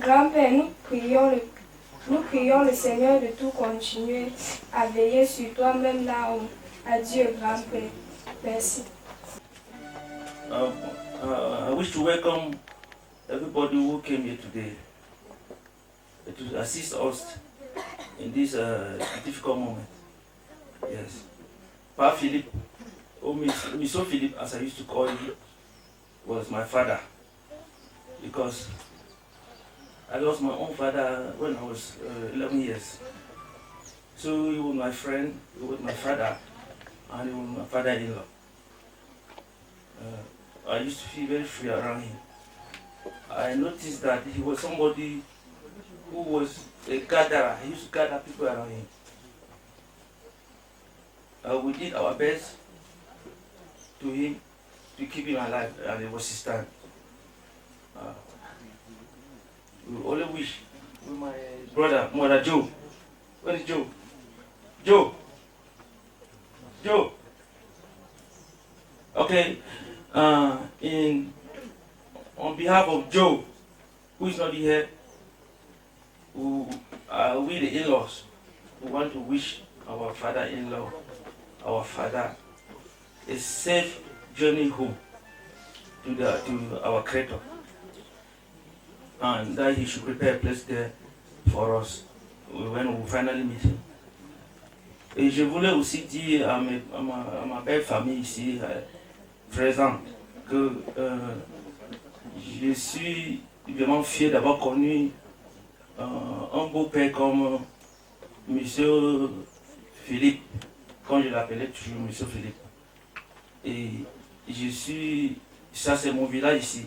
Grand-père, nous prions le Seigneur de tout continuer à veiller sur toi, même là-haut. Adieu, grand-père. Merci. I wish to welcome everybody who came here today to assist us in this difficult moment. Yes. Pa Philippe, or Mr. Philippe, as I used to call him, was my father, because I lost my own father when I was 11 years. So he was my friend, he was my father, and he was my father-in-law. I used to feel very free around him. I noticed that he was somebody who was a gatherer. He used to gather people around him. We did our best to keep him alive, and it was his time. We only wish with my brother, Mother Joe. Where is Joe? Joe. Okay. On behalf of Joe, who is not here, we the in-laws, we want to wish our father-in-law, our father, a safe journey home to our Creator, and that he should prepare a place there for us when we finally meet him. Et je voulais aussi dire à ma belle famille ici présente que je suis vraiment fier d'avoir connu un beau-père comme Monsieur Philippe, comme je l'appelais toujours Monsieur Philippe. Et ça c'est mon village ici.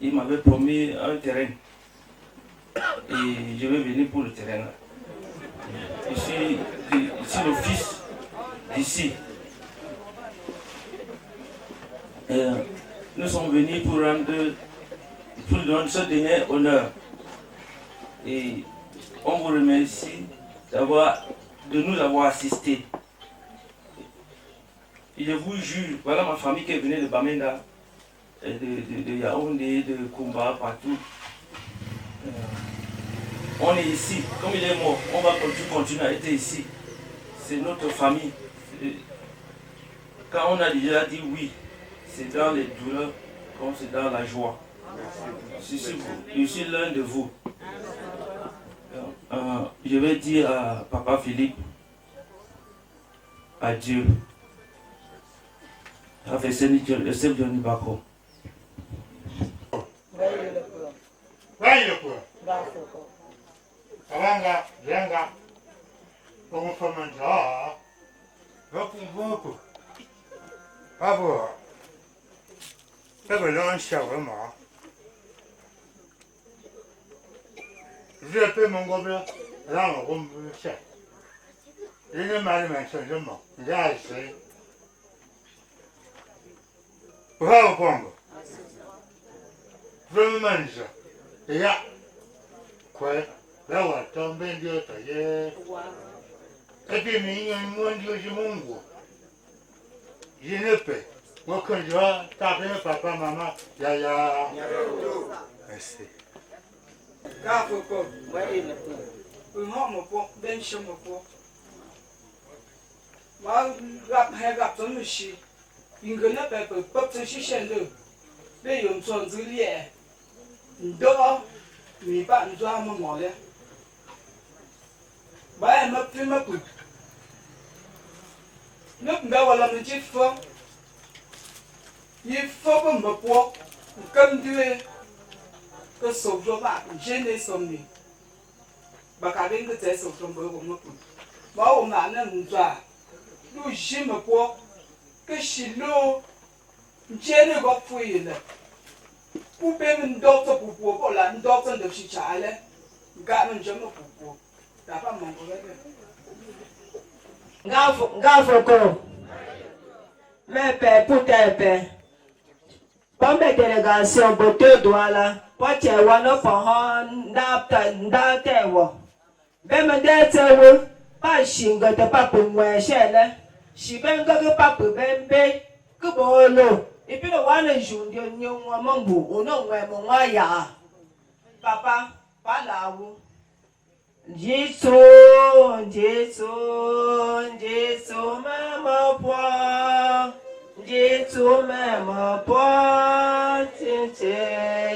Il m'avait promis un terrain et je vais venir pour le terrain. Je suis le fils d'ici. Nous sommes venus pour rendre ce dernier honneur. Et on vous remercie de nous avoir assistés. Et je vous jure, voilà ma famille qui venait de Bamenda, de Yaoundé, de Kumba, partout. On est ici, comme il est mort, on va continuer à être ici. C'est notre famille. Quand on a déjà dit oui, c'est dans les douleurs comme c'est dans la joie. Je suis l'un de vous. Je vais dire à Papa Philippe, adieu. Avec le chef de Nibako. Ranga, Ranga, como foi manjar, vou com pouco. Pabo, pego lanche ao mar. Je peux mon gobelin, là on rompt le chef. Il ne m'a pas changement, il a essayé. Bravo, Pongo. Je me mange. Et là, quoi? Là, on va tomber de l'autre. Et puis, il y a un monde de mon goût. Je ne peux. Moi, quand je vois, taper papa, maman, yaya. Merci. Bravo, Pongo. Oui, le Pongo. Oui, mon Pongo, ben chez mon Pongo. Moi, je vais me chier. Il y a un peu de pop de chichen de. Mais il y a un son de lier. Dehors, mais pas un doigt à mon mort. Bah, elle m'a pris ma coupe. Nous avons le petit fort. Il faut que me poids. Comme Dieu que sauve le bas, gêner son nez. Bacadin que c'est sauve ton beau comme nous. Bah, on a un doigt. Nous j'aime me poids. Que si l'eau, gêner va fouiller. Pour payer une docteur pour pouvoir la docteur de Chichale, garde un jeune pour pouvoir. T'as pas mon collègue. Gafoko, mes pères pour tes pères. Pour mes délégations, pour te doigts, pour te voir nos parents, dans tes voix. Même des terres, pas chingue de pas pour moi, chère. Si ben que pas pour ben que bon. Et puis le one jour, nous avons on a mon maya. Papa, pas là où. Jésus, même point. Jésus, même point. Tinte,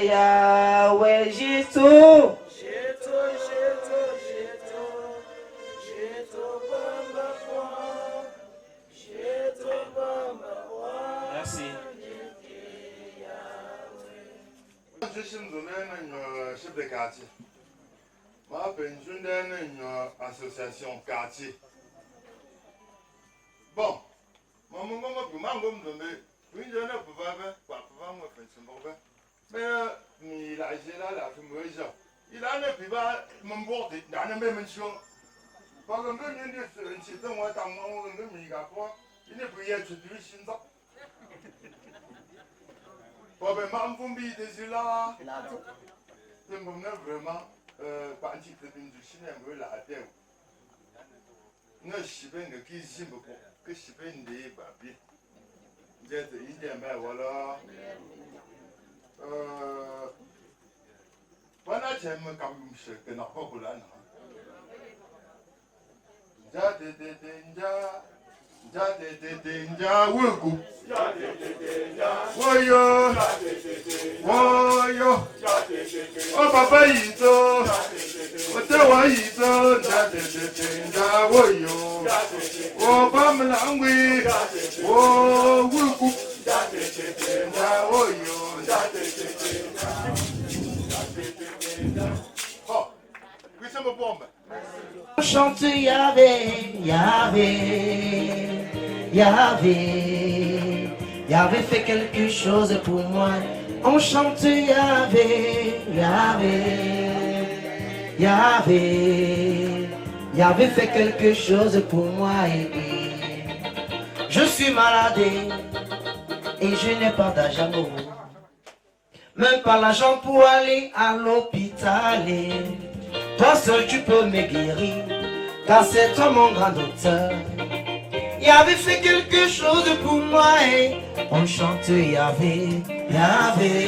Yahweh, Jésus. Merci. Je suis un chef de quartier. Je suis une association quartier. Bon, il a ne peut pas m'emporter dans la même chose. Parce que il ne peut y être du chinois. Probablement, vous me dites là, je me vraiment pas un petit peu de chinois, mais la terre. Ne sais pas qui j'aime beaucoup, que je peux dire, papier. J'ai dit, mais voilà. Voilà, j'aime quand même ce que n'a pas voulu. Wuku. Woyo. Woyo. Oh papa yito. Otewa yito. Woyo. Oh bamlangwi. Oh wuku. Woyo. Oh. Oui, c'est ma bombe. On chante Yahvé, Yahvé, Yahvé, Yahvé fait quelque chose pour moi. On chante Yahvé, Yahvé, Yahvé, Yahvé fait quelque chose pour moi. Je suis malade, et je n'ai pas d'argent. Même pas l'argent pour aller à l'hôpital. Toi seul tu peux me guérir, car c'est toi mon grand docteur. Yahvé fait quelque chose pour moi et on chante Yahvé, Yahvé,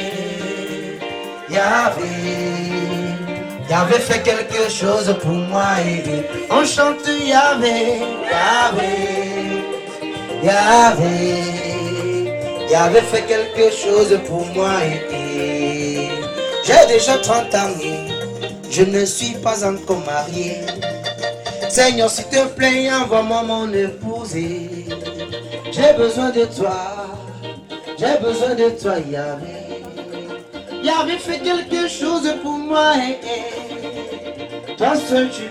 Yahvé. Yahvé fait quelque chose pour moi et on chante Yahvé, Yahvé, Yahvé. Yahvé fait quelque chose pour moi et j'ai déjà 30 ans et je ne suis pas encore marié. Seigneur, s'il te plaît, envoie-moi mon épouse. J'ai besoin de toi, Yahvé. Yahvé fait quelque chose pour moi. Toi seul tu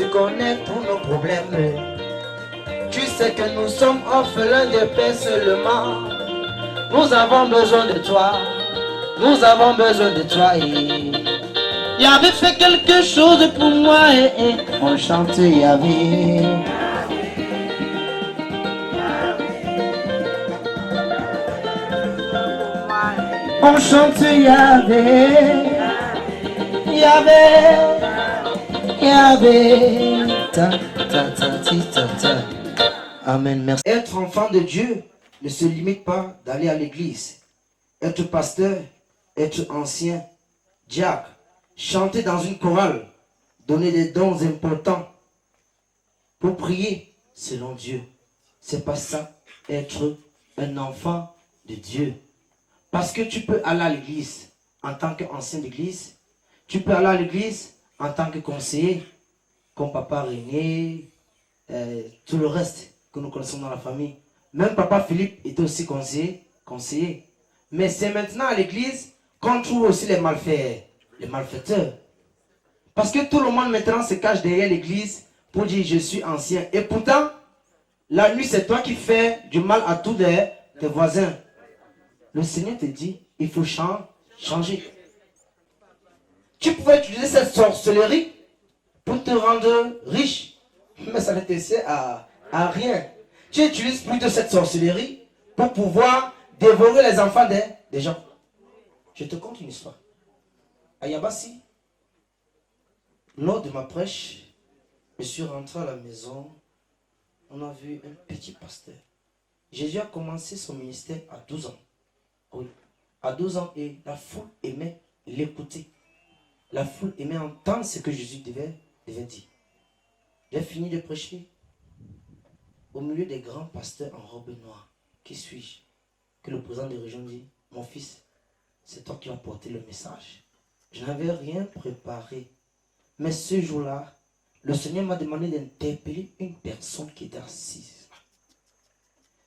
connais tous nos problèmes. Tu sais que nous sommes orphelins de paix seulement. Nous avons besoin de toi, Yahvé fait quelque chose pour moi on chante Yahvé. On chante Yahvé, Yahvé, Yahvé. Ta, ta, ta, ti, ta, ta. Amen, merci. Être enfant de Dieu ne se limite pas d'aller à l'église. Être pasteur, être ancien, diacre, chanter dans une chorale, donner des dons importants pour prier selon Dieu. C'est pas ça, être un enfant de Dieu. Parce que tu peux aller à l'église en tant qu'ancien d'église, tu peux aller à l'église en tant que conseiller, comme papa René, tout le reste que nous connaissons dans la famille. Même papa Philippe était aussi conseiller. Mais c'est maintenant à l'église qu'on trouve aussi les malfaiteurs. Parce que tout le monde maintenant se cache derrière l'église pour dire je suis ancien. Et pourtant, la nuit c'est toi qui fais du mal à tous tes voisins. Le Seigneur te dit, il faut changer. Tu pouvais utiliser cette sorcellerie pour te rendre riche. Mais ça ne te sert à rien. Tu utilises plutôt cette sorcellerie pour pouvoir dévorer les enfants des gens. Je te conte une histoire. À Yabassi, lors de ma prêche, je suis rentré à la maison. On a vu un petit pasteur. Jésus a commencé son ministère à 12 ans. Oui, à 12 ans, et la foule aimait l'écouter. La foule aimait entendre ce que Jésus devait dire. J'ai fini de prêcher. Au milieu des grands pasteurs en robe noire, qui suis-je? Que le président de la région dit, mon fils, c'est toi qui as porté le message. Je n'avais rien préparé. Mais ce jour-là, le Seigneur m'a demandé d'interpeller une personne qui était assise.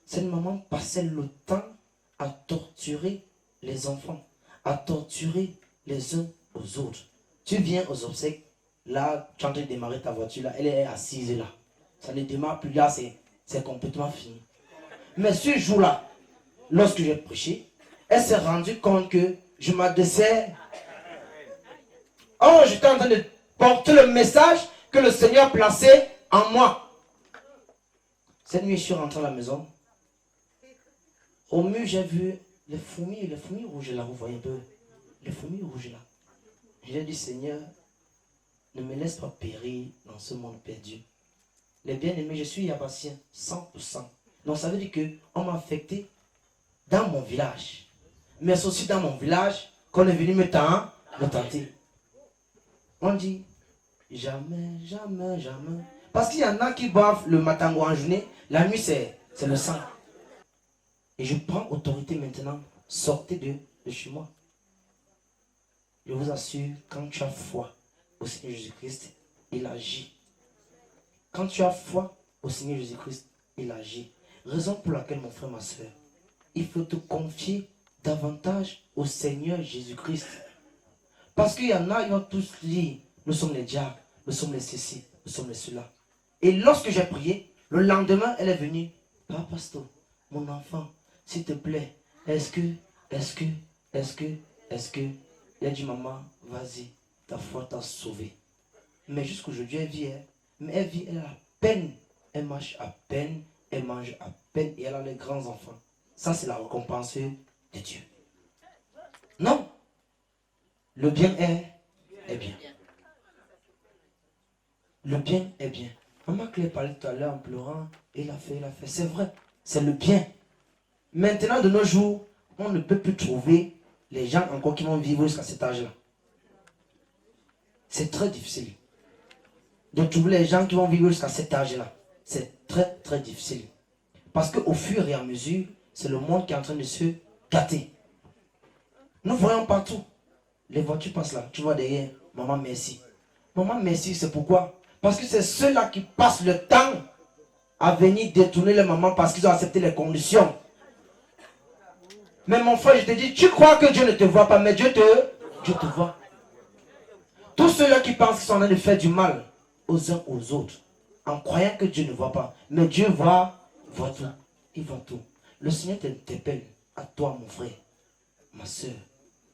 Cette maman passait le temps à torturer les enfants, à torturer les uns aux autres. Tu viens aux obsèques, là, tu es en train de démarrer ta voiture, là, elle est assise là. Ça ne démarre plus là, c'est complètement fini. Mais ce jour-là, lorsque j'ai prêché, elle s'est rendue compte que je m'adressais. Oh, j'étais en train de porter le message que le Seigneur plaçait en moi. Cette nuit, je suis rentré à la maison. Au mur, j'ai vu les fourmis rouges là, vous voyez un peu. Les fourmis rouges là. J'ai dit, Seigneur, ne me laisse pas périr dans ce monde perdu. Les bien-aimés, je suis yabassien, 100%. Donc ça veut dire qu'on m'a affecté dans mon village. Mais c'est aussi dans mon village qu'on est venu me tenter. On dit, jamais, jamais, jamais. Parce qu'il y en a qui boivent le matin ou en journée, la nuit c'est le sang. Et je prends autorité maintenant, sortez de chez moi. Je vous assure, quand tu as foi au Seigneur Jésus-Christ, il agit. Quand tu as foi au Seigneur Jésus-Christ, il agit. Raison pour laquelle, mon frère, ma soeur, il faut te confier davantage au Seigneur Jésus-Christ. Parce qu'il y en a, ils ont tous dit, nous sommes les diacres, nous sommes les ceci, nous sommes les ceux-là. Et lorsque j'ai prié, le lendemain, elle est venue. Ah, pasteur, mon enfant, s'il te plaît, est-ce que, il a dit, maman, vas-y, ta foi t'a sauvé. Mais jusqu'aujourd'hui, elle vit, mais elle vit, elle a à peine, elle marche à peine, elle mange à peine, et elle a les grands enfants. Ça, c'est la récompense de Dieu. Non. Le bien est bien. Le bien est bien. Maman Claire parlait tout à l'heure en pleurant. Il a fait. C'est vrai. C'est le bien. Maintenant, de nos jours, on ne peut plus trouver les gens encore qui vont vivre jusqu'à cet âge-là. C'est très difficile. De trouver les gens qui vont vivre jusqu'à cet âge-là. C'est très, très difficile. Parce qu'au fur et à mesure, c'est le monde qui est en train de se gâter. Nous voyons partout. Les voitures passent là. Tu vois derrière, maman merci. Maman merci, c'est pourquoi? Parce que c'est ceux-là qui passent le temps à venir détourner les mamans parce qu'ils ont accepté les conditions. Mais mon frère, je te dis, tu crois que Dieu ne te voit pas, mais Dieu te voit. Tous ceux-là qui pensent qu'ils sont en train de faire du mal aux uns aux autres, en croyant que Dieu ne voit pas, mais Dieu voit tout. Il voit tout. Le Seigneur t'interpelle à toi, mon frère, ma soeur,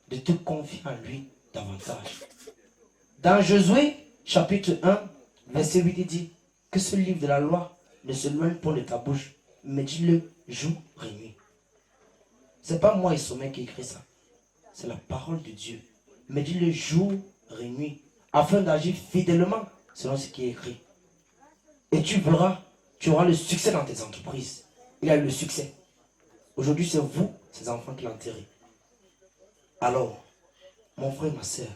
de te confier en lui davantage. Dans Josué, chapitre 1, verset 8, il dit que ce livre de la loi ne se loigne pas de ta bouche, mais dis-le jour et nuit. C'est pas moi et Sommet qui écrit ça. C'est la parole de Dieu. Mais dis-le jour et nuit, afin d'agir fidèlement selon ce qui est écrit. Et tu verras, tu auras le succès dans tes entreprises. Il y a le succès. Aujourd'hui, c'est vous, ces enfants, qui l'enterrez. Alors, mon frère, ma soeur,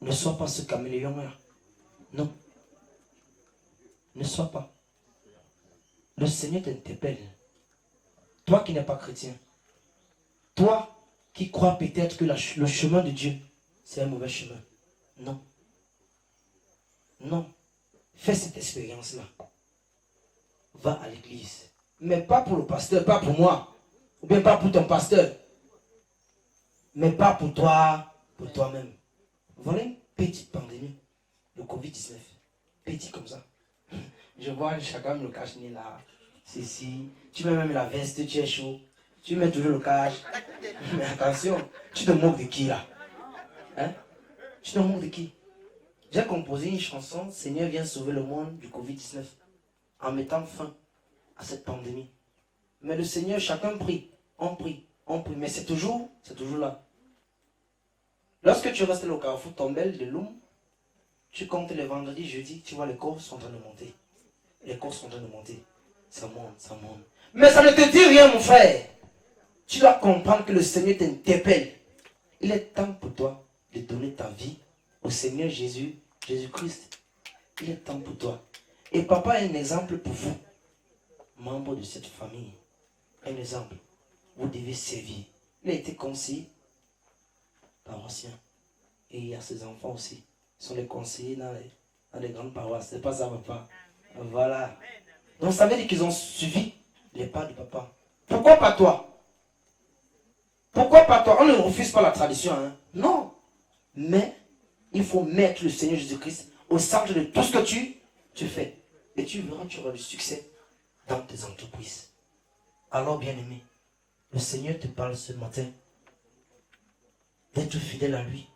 ne sois pas ce caméléon-là. Non. Ne sois pas. Le Seigneur t'interpelle. Toi qui n'es pas chrétien. Toi qui crois peut-être que le chemin de Dieu, c'est un mauvais chemin. Non. Non. Fais cette expérience-là. Va à l'église. Mais pas pour le pasteur, pas pour moi. Ou bien pas pour ton pasteur. Mais pas pour toi, pour toi-même. Voilà une petite pandémie. Le Covid-19. Petit comme ça. Je vois chacun le cache-nez là. Ceci. Tu mets même la veste, tu es chaud. Tu mets toujours le cache. Mais attention, tu te moques de qui là? Hein? Tu te moques de qui? J'ai composé une chanson, Seigneur viens sauver le monde du Covid-19, en mettant fin à cette pandémie. Mais le Seigneur, chacun prie, on prie, mais c'est toujours là. Lorsque tu restes au carrefour Tombelle de Loum, tu comptes les vendredis, jeudi, tu vois les corps sont en train de monter. Les corps sont en train de monter. Ça monte, ça monte. Mais ça ne te dit rien, mon frère. Tu dois comprendre que le Seigneur t'interpelle. Il est temps pour toi de donner ta vie au Seigneur Jésus-Christ. Il est temps pour toi. Et papa est un exemple pour vous, membres de cette famille. Un exemple. Vous devez servir. Il a été conseillé paroissien. Et il y a ses enfants aussi. Ils sont les conseillers dans les grandes paroisses. C'est pas ça, papa. Voilà. Donc ça veut dire qu'ils ont suivi les pas de papa. Pourquoi pas toi? Pourquoi pas toi? On ne refuse pas la tradition, hein? Non. Mais il faut mettre le Seigneur Jésus-Christ au centre de tout ce que tu fais. Et tu verras, tu auras du succès dans tes entreprises. Alors, bien-aimé, le Seigneur te parle ce matin d'être fidèle à lui.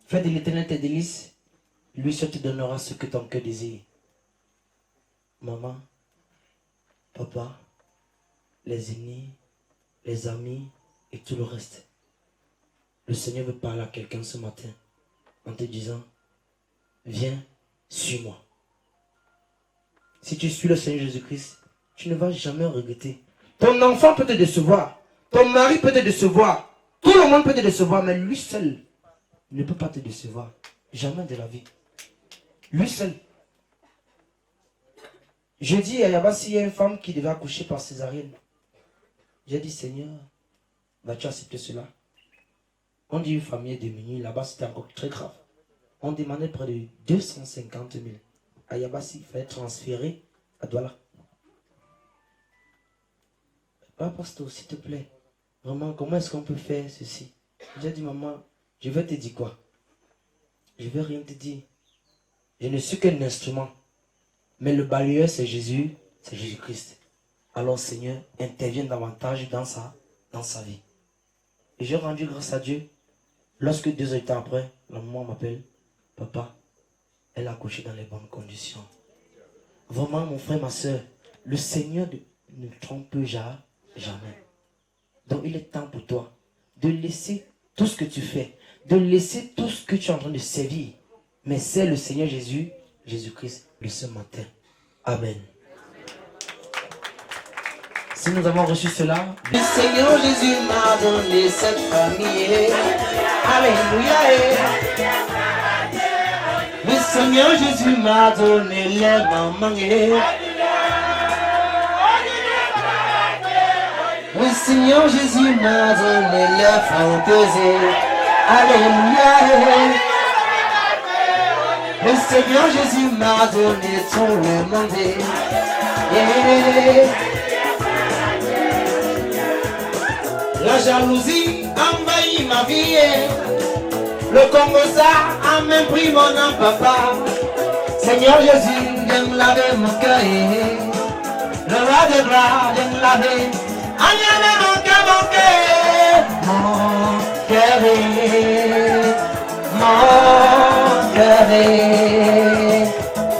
Fais de l'Éternel tes délices, lui seul te donnera ce que ton cœur désire. Maman, papa, les aînés, les amis et tout le reste. Le Seigneur veut parler à quelqu'un ce matin en te disant, viens, suis-moi. Si tu suis le Seigneur Jésus-Christ, tu ne vas jamais regretter. Ton enfant peut te décevoir, ton mari peut te décevoir, tout le monde peut te décevoir, mais lui seul ne peut pas te décevoir. Jamais de la vie. Lui seul. Je dis à Yabassi, il y a une femme qui devait accoucher par césarienne. J'ai dit, Seigneur, vas-tu accepter cela? On dit une famille démunie, là-bas c'était encore très grave. On demandait près de 250 000. À Yabassi, il fallait transférer à Douala. Pasteur, s'il te plaît, vraiment, comment est-ce qu'on peut faire ceci? J'ai dit, maman, je vais te dire quoi? Je vais rien te dire. Je ne suis qu'un instrument. Mais le balayeur, c'est Jésus, c'est Jésus-Christ. Alors, Seigneur, interviens davantage dans sa vie. Et j'ai rendu grâce à Dieu. Lorsque 2 heures de temps après, la maman m'appelle, papa, elle a accouché dans les bonnes conditions. Vraiment, mon frère, ma soeur, le Seigneur ne trompe jamais. Donc il est temps pour toi de laisser tout ce que tu fais, de laisser tout ce que tu es en train de servir. Mais c'est le Seigneur Jésus-Christ, le ce matin. Amen. Si nous avons reçu cela, le Seigneur Jésus m'a donné cette famille. Alléluia. Le Seigneur Jésus m'a donné les mamans. Le Seigneur Jésus m'a donné les fantaisies. Alléluia. Le Seigneur Jésus m'a donné tout le monde. La jalousie envahit ma vie. Le Congo ça a même pris mon âme, papa. Seigneur Jésus, viens me laver mon cœur. Le roi de gloire, viens me laver. Enlève mon cœur, mon cœur. Mon cœur, mon cœur,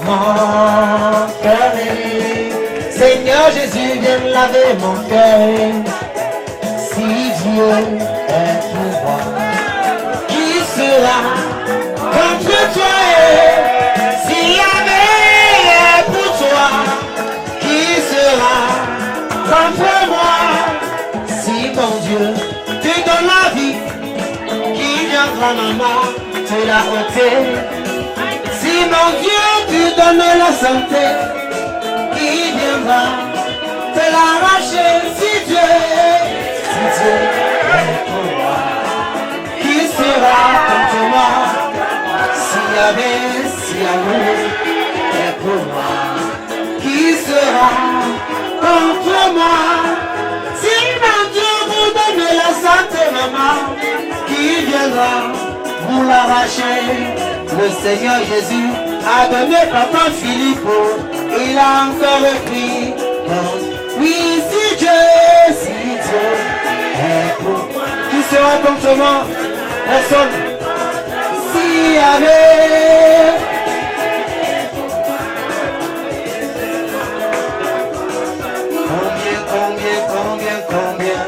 mon cœur. Seigneur Jésus, viens me laver mon cœur. Si Dieu est pour moi, qui sera contre toi? Si l'armée est pour toi, qui sera contre moi? Si mon Dieu te donne la vie, qui viendra maman te la ôter? Si mon Dieu te donne la santé, qui viendra te l'arracher? Si Dieu est pour moi, qui sera contre moi? Si Yahvé est pour moi, qui sera contre moi? Si mon Dieu vous donne la santé, maman, qui viendra vous l'arracher? Le Seigneur Jésus a donné papa Philippe, il a encore écrit. Oui, si Dieu est pour moi, qui sera contre moi? Personne. Si Yahvé combien?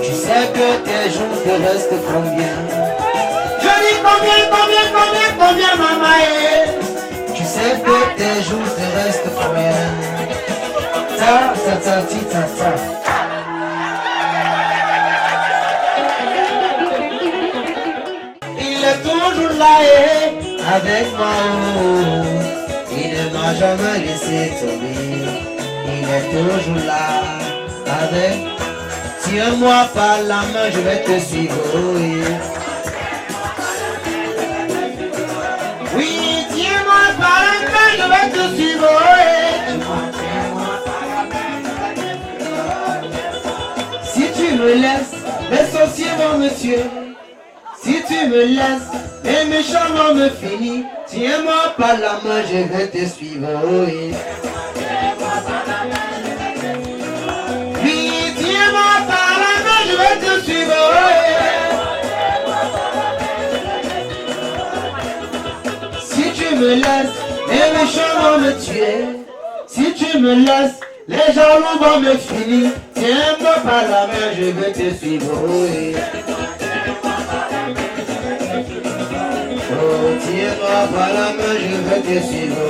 Tu sais que tes jours te restent combien? Je dis combien, maman? Tu sais que tes jours te restent combien? Ta. Il est toujours là avec moi. Il ne m'a jamais laissé tomber. Il est toujours là avec. Tiens-moi par la main, je vais te suivre. Oui, tiens-moi par la main, je vais te suivre. Si tu me laisses, les sorciers vont me tuer. Si tu me laisses, les méchants vont me finir. Tiens-moi par la main, je vais te suivre. Oui, tiens-moi par la main, je vais te suivre. Si tu me laisses, les méchants vont me tuer. Si tu me laisses, les jaloux vont me finir. Tiens-moi par la main, je vais te suivre. Oh, tiens-moi par la main, je vais te suivre.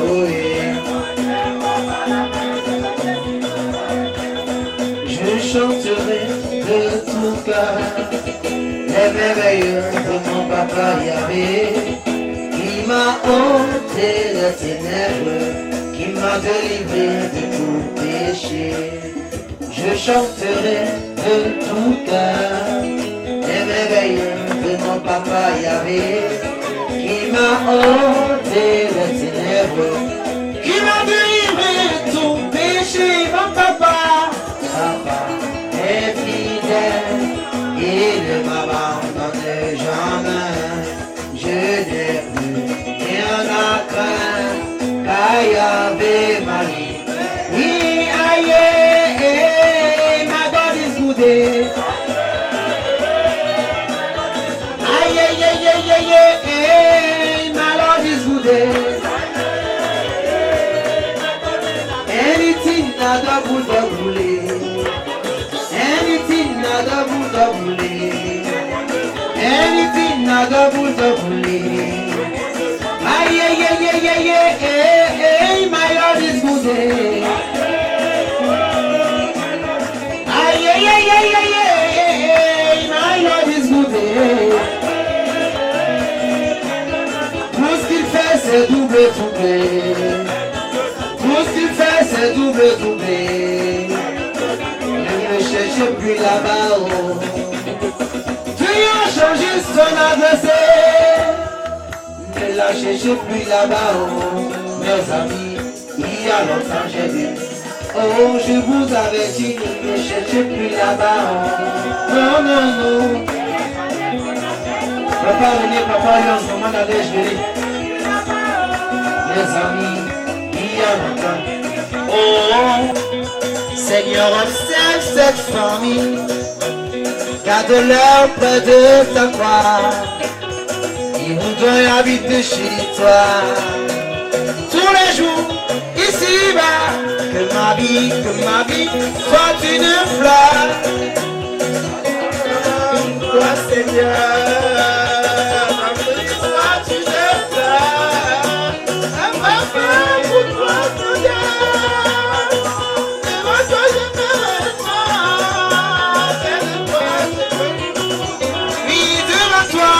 Je chanterai de tout cœur les merveilles de mon papa Yahvé, qui m'a ôté les ténèbres, qui m'a délivré de tout péché. Je chanterai de tout cœur les merveilles de mon papa Yahvé, qui m'a ôté les ténèbres, qui m'a délivré de tout péché. Mon papa est fidèle, il ne m'abandonne jamais. Je n'ai plus rien à craindre, car Yahvé m'a dit. Oui, aïe, my God is good. Aïe, my Lord is good. Anything that God would double. Anything I double. Aye, my Lord is good. Aye, my Lord is good. Tout ce qu'il fait, c'est double. Tout ce qu'il fait, c'est double. Ne me cherchez plus là-bas. Tu as changé son adversaire. Ne la cherchez plus là-bas. Mes amis, il y a longtemps j'ai vu. Oh, je vous avais dit, ne me cherchez plus là-bas. Non. Papa, venez, papa, il y a un moment d'aller, je vais. Mes amis, il y a longtemps. Oh, Seigneur, observe cette famille. Garde-leur près de ta croix. Ils voudront habiter chez toi. Tous les jours, ici-bas. Que ma vie soit une fleur. Toi, Seigneur, soit une fleur. Un parfum pour toi, Seigneur. Devant toi, je me réponds. Oui, devant toi.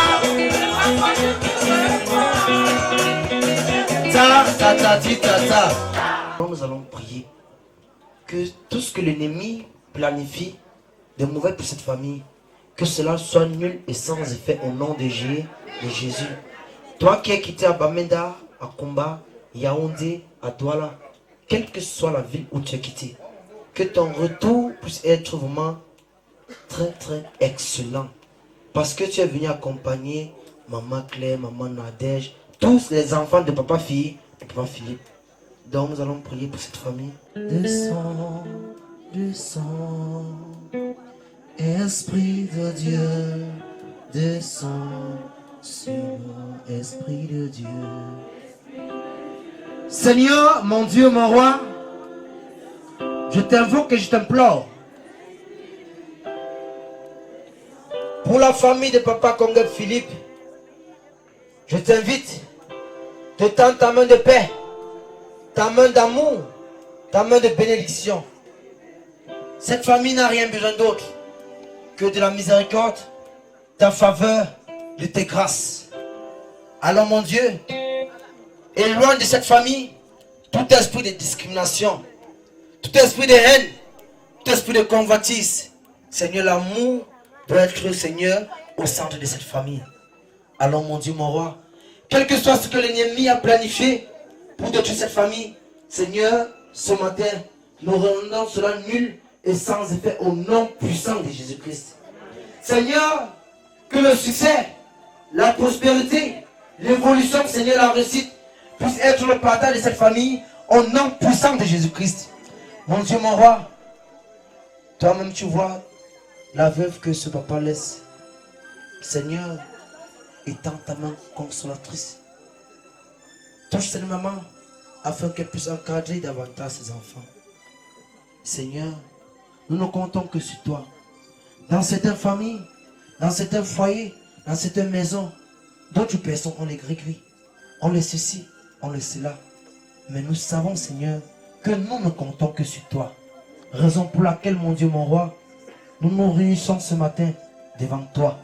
Nous allons prier que tout ce que l'ennemi planifie de mauvais pour cette famille, que cela soit nul et sans effet au nom de Jésus. Toi qui es quitté à Bamenda, à Komba, Yaoundé, à Douala, quelle que soit la ville où tu es quitté, que ton retour puisse être vraiment très excellent. Parce que tu es venu accompagner maman Claire, maman Nadège, tous les enfants de papa fille, de papa Philippe. Donc nous allons prier pour cette famille. Descends, Esprit de Dieu, descends sur moi, Esprit de Dieu. Seigneur, mon Dieu, mon roi, je t'invoque et je t'implore pour la famille de papa Kongep Philippe. Je t'invite, te tends ta main de paix, ta main d'amour, ta main de bénédiction. Cette famille n'a rien besoin d'autre que de la miséricorde, ta faveur, de tes grâces. Alors mon Dieu, éloigne de cette famille tout esprit de discrimination, tout esprit de haine, tout esprit de convoitise. Seigneur, l'amour doit être, Seigneur, au centre de cette famille. Alors mon Dieu, mon roi, quel que soit ce que l'ennemi a planifié pour détruire cette famille, Seigneur, ce matin, nous rendons cela nul et sans effet au nom puissant de Jésus-Christ. Seigneur, que le succès, la prospérité, l'évolution, Seigneur, la réussite puisse être le partage de cette famille au nom puissant de Jésus-Christ. Mon Dieu, mon roi, toi-même tu vois la veuve que ce papa laisse. Seigneur, étends ta main consolatrice. Touche cette maman afin qu'elle puisse encadrer davantage ses enfants. Seigneur, nous ne comptons que sur toi. Dans certaines familles, dans certains foyers, dans certaines maisons, d'autres personnes ont les gris-gris, on les ceci, on les cela. Mais nous savons, Seigneur, que nous ne comptons que sur toi. Raison pour laquelle, mon Dieu, mon roi, nous nous réunissons ce matin devant toi,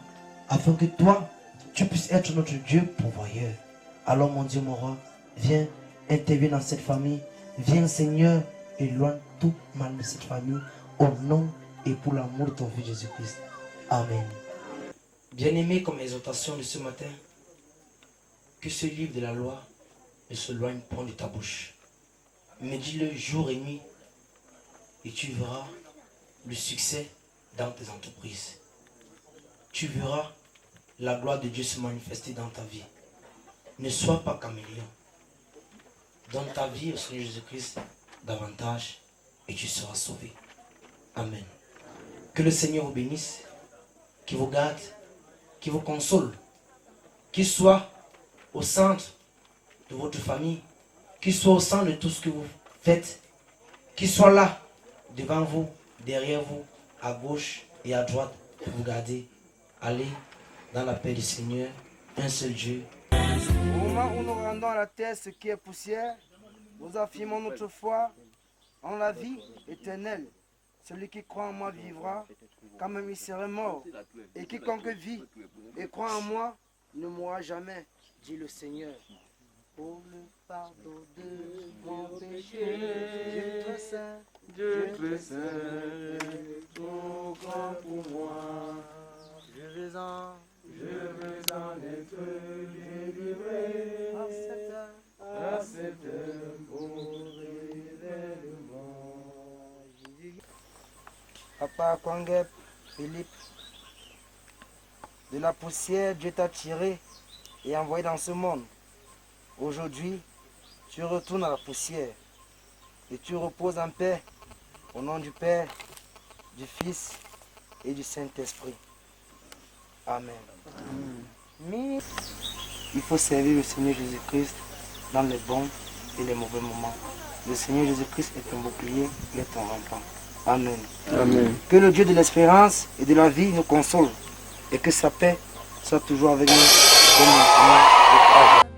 afin que toi, tu puisses être notre Dieu pourvoyeur. Alors, mon Dieu, mon roi, viens intervenir dans cette famille. Viens, Seigneur, éloigne tout mal de cette famille, au nom et pour l'amour de ton Fils Jésus-Christ. Amen. Bien-aimé, comme exhortation de ce matin, que ce livre de la loi ne se loigne point de ta bouche. Mais dis-le jour et nuit, et tu verras le succès dans tes entreprises. Tu verras la gloire de Dieu se manifester dans ta vie. Ne sois pas caméléon. Donne ta vie au Seigneur Jésus-Christ davantage et tu seras sauvé. Amen. Que le Seigneur vous bénisse, qu'il vous garde, qu'il vous console, qu'il soit au centre de votre famille, qu'il soit au centre de tout ce que vous faites, qu'il soit là, devant vous, derrière vous, à gauche et à droite, vous garder. Allez dans la paix du Seigneur, un seul Dieu. Au moment où nous rendons à la terre ce qui est poussière, nous affirmons notre foi en la vie éternelle. Celui qui croit en moi vivra, quand même il serait mort. Et quiconque vit et croit en moi ne mourra jamais, dit le Seigneur. Pour le pardon de mon péché, Dieu très saint, Dieu très saint, trop grand pour moi. Je veux en être délivré à cette heure pour révèlement. Papa Kongep, Philippe, de la poussière, Dieu t'a tiré et envoyé dans ce monde. Aujourd'hui, tu retournes à la poussière et tu reposes en paix au nom du Père, du Fils et du Saint-Esprit. Amen. Mais il faut servir le Seigneur Jésus-Christ dans les bons et les mauvais moments. Le Seigneur Jésus-Christ est un bouclier, il est ton rempart. Amen. Amen. Que le Dieu de l'espérance et de la vie nous console et que sa paix soit toujours avec nous comme maintenant et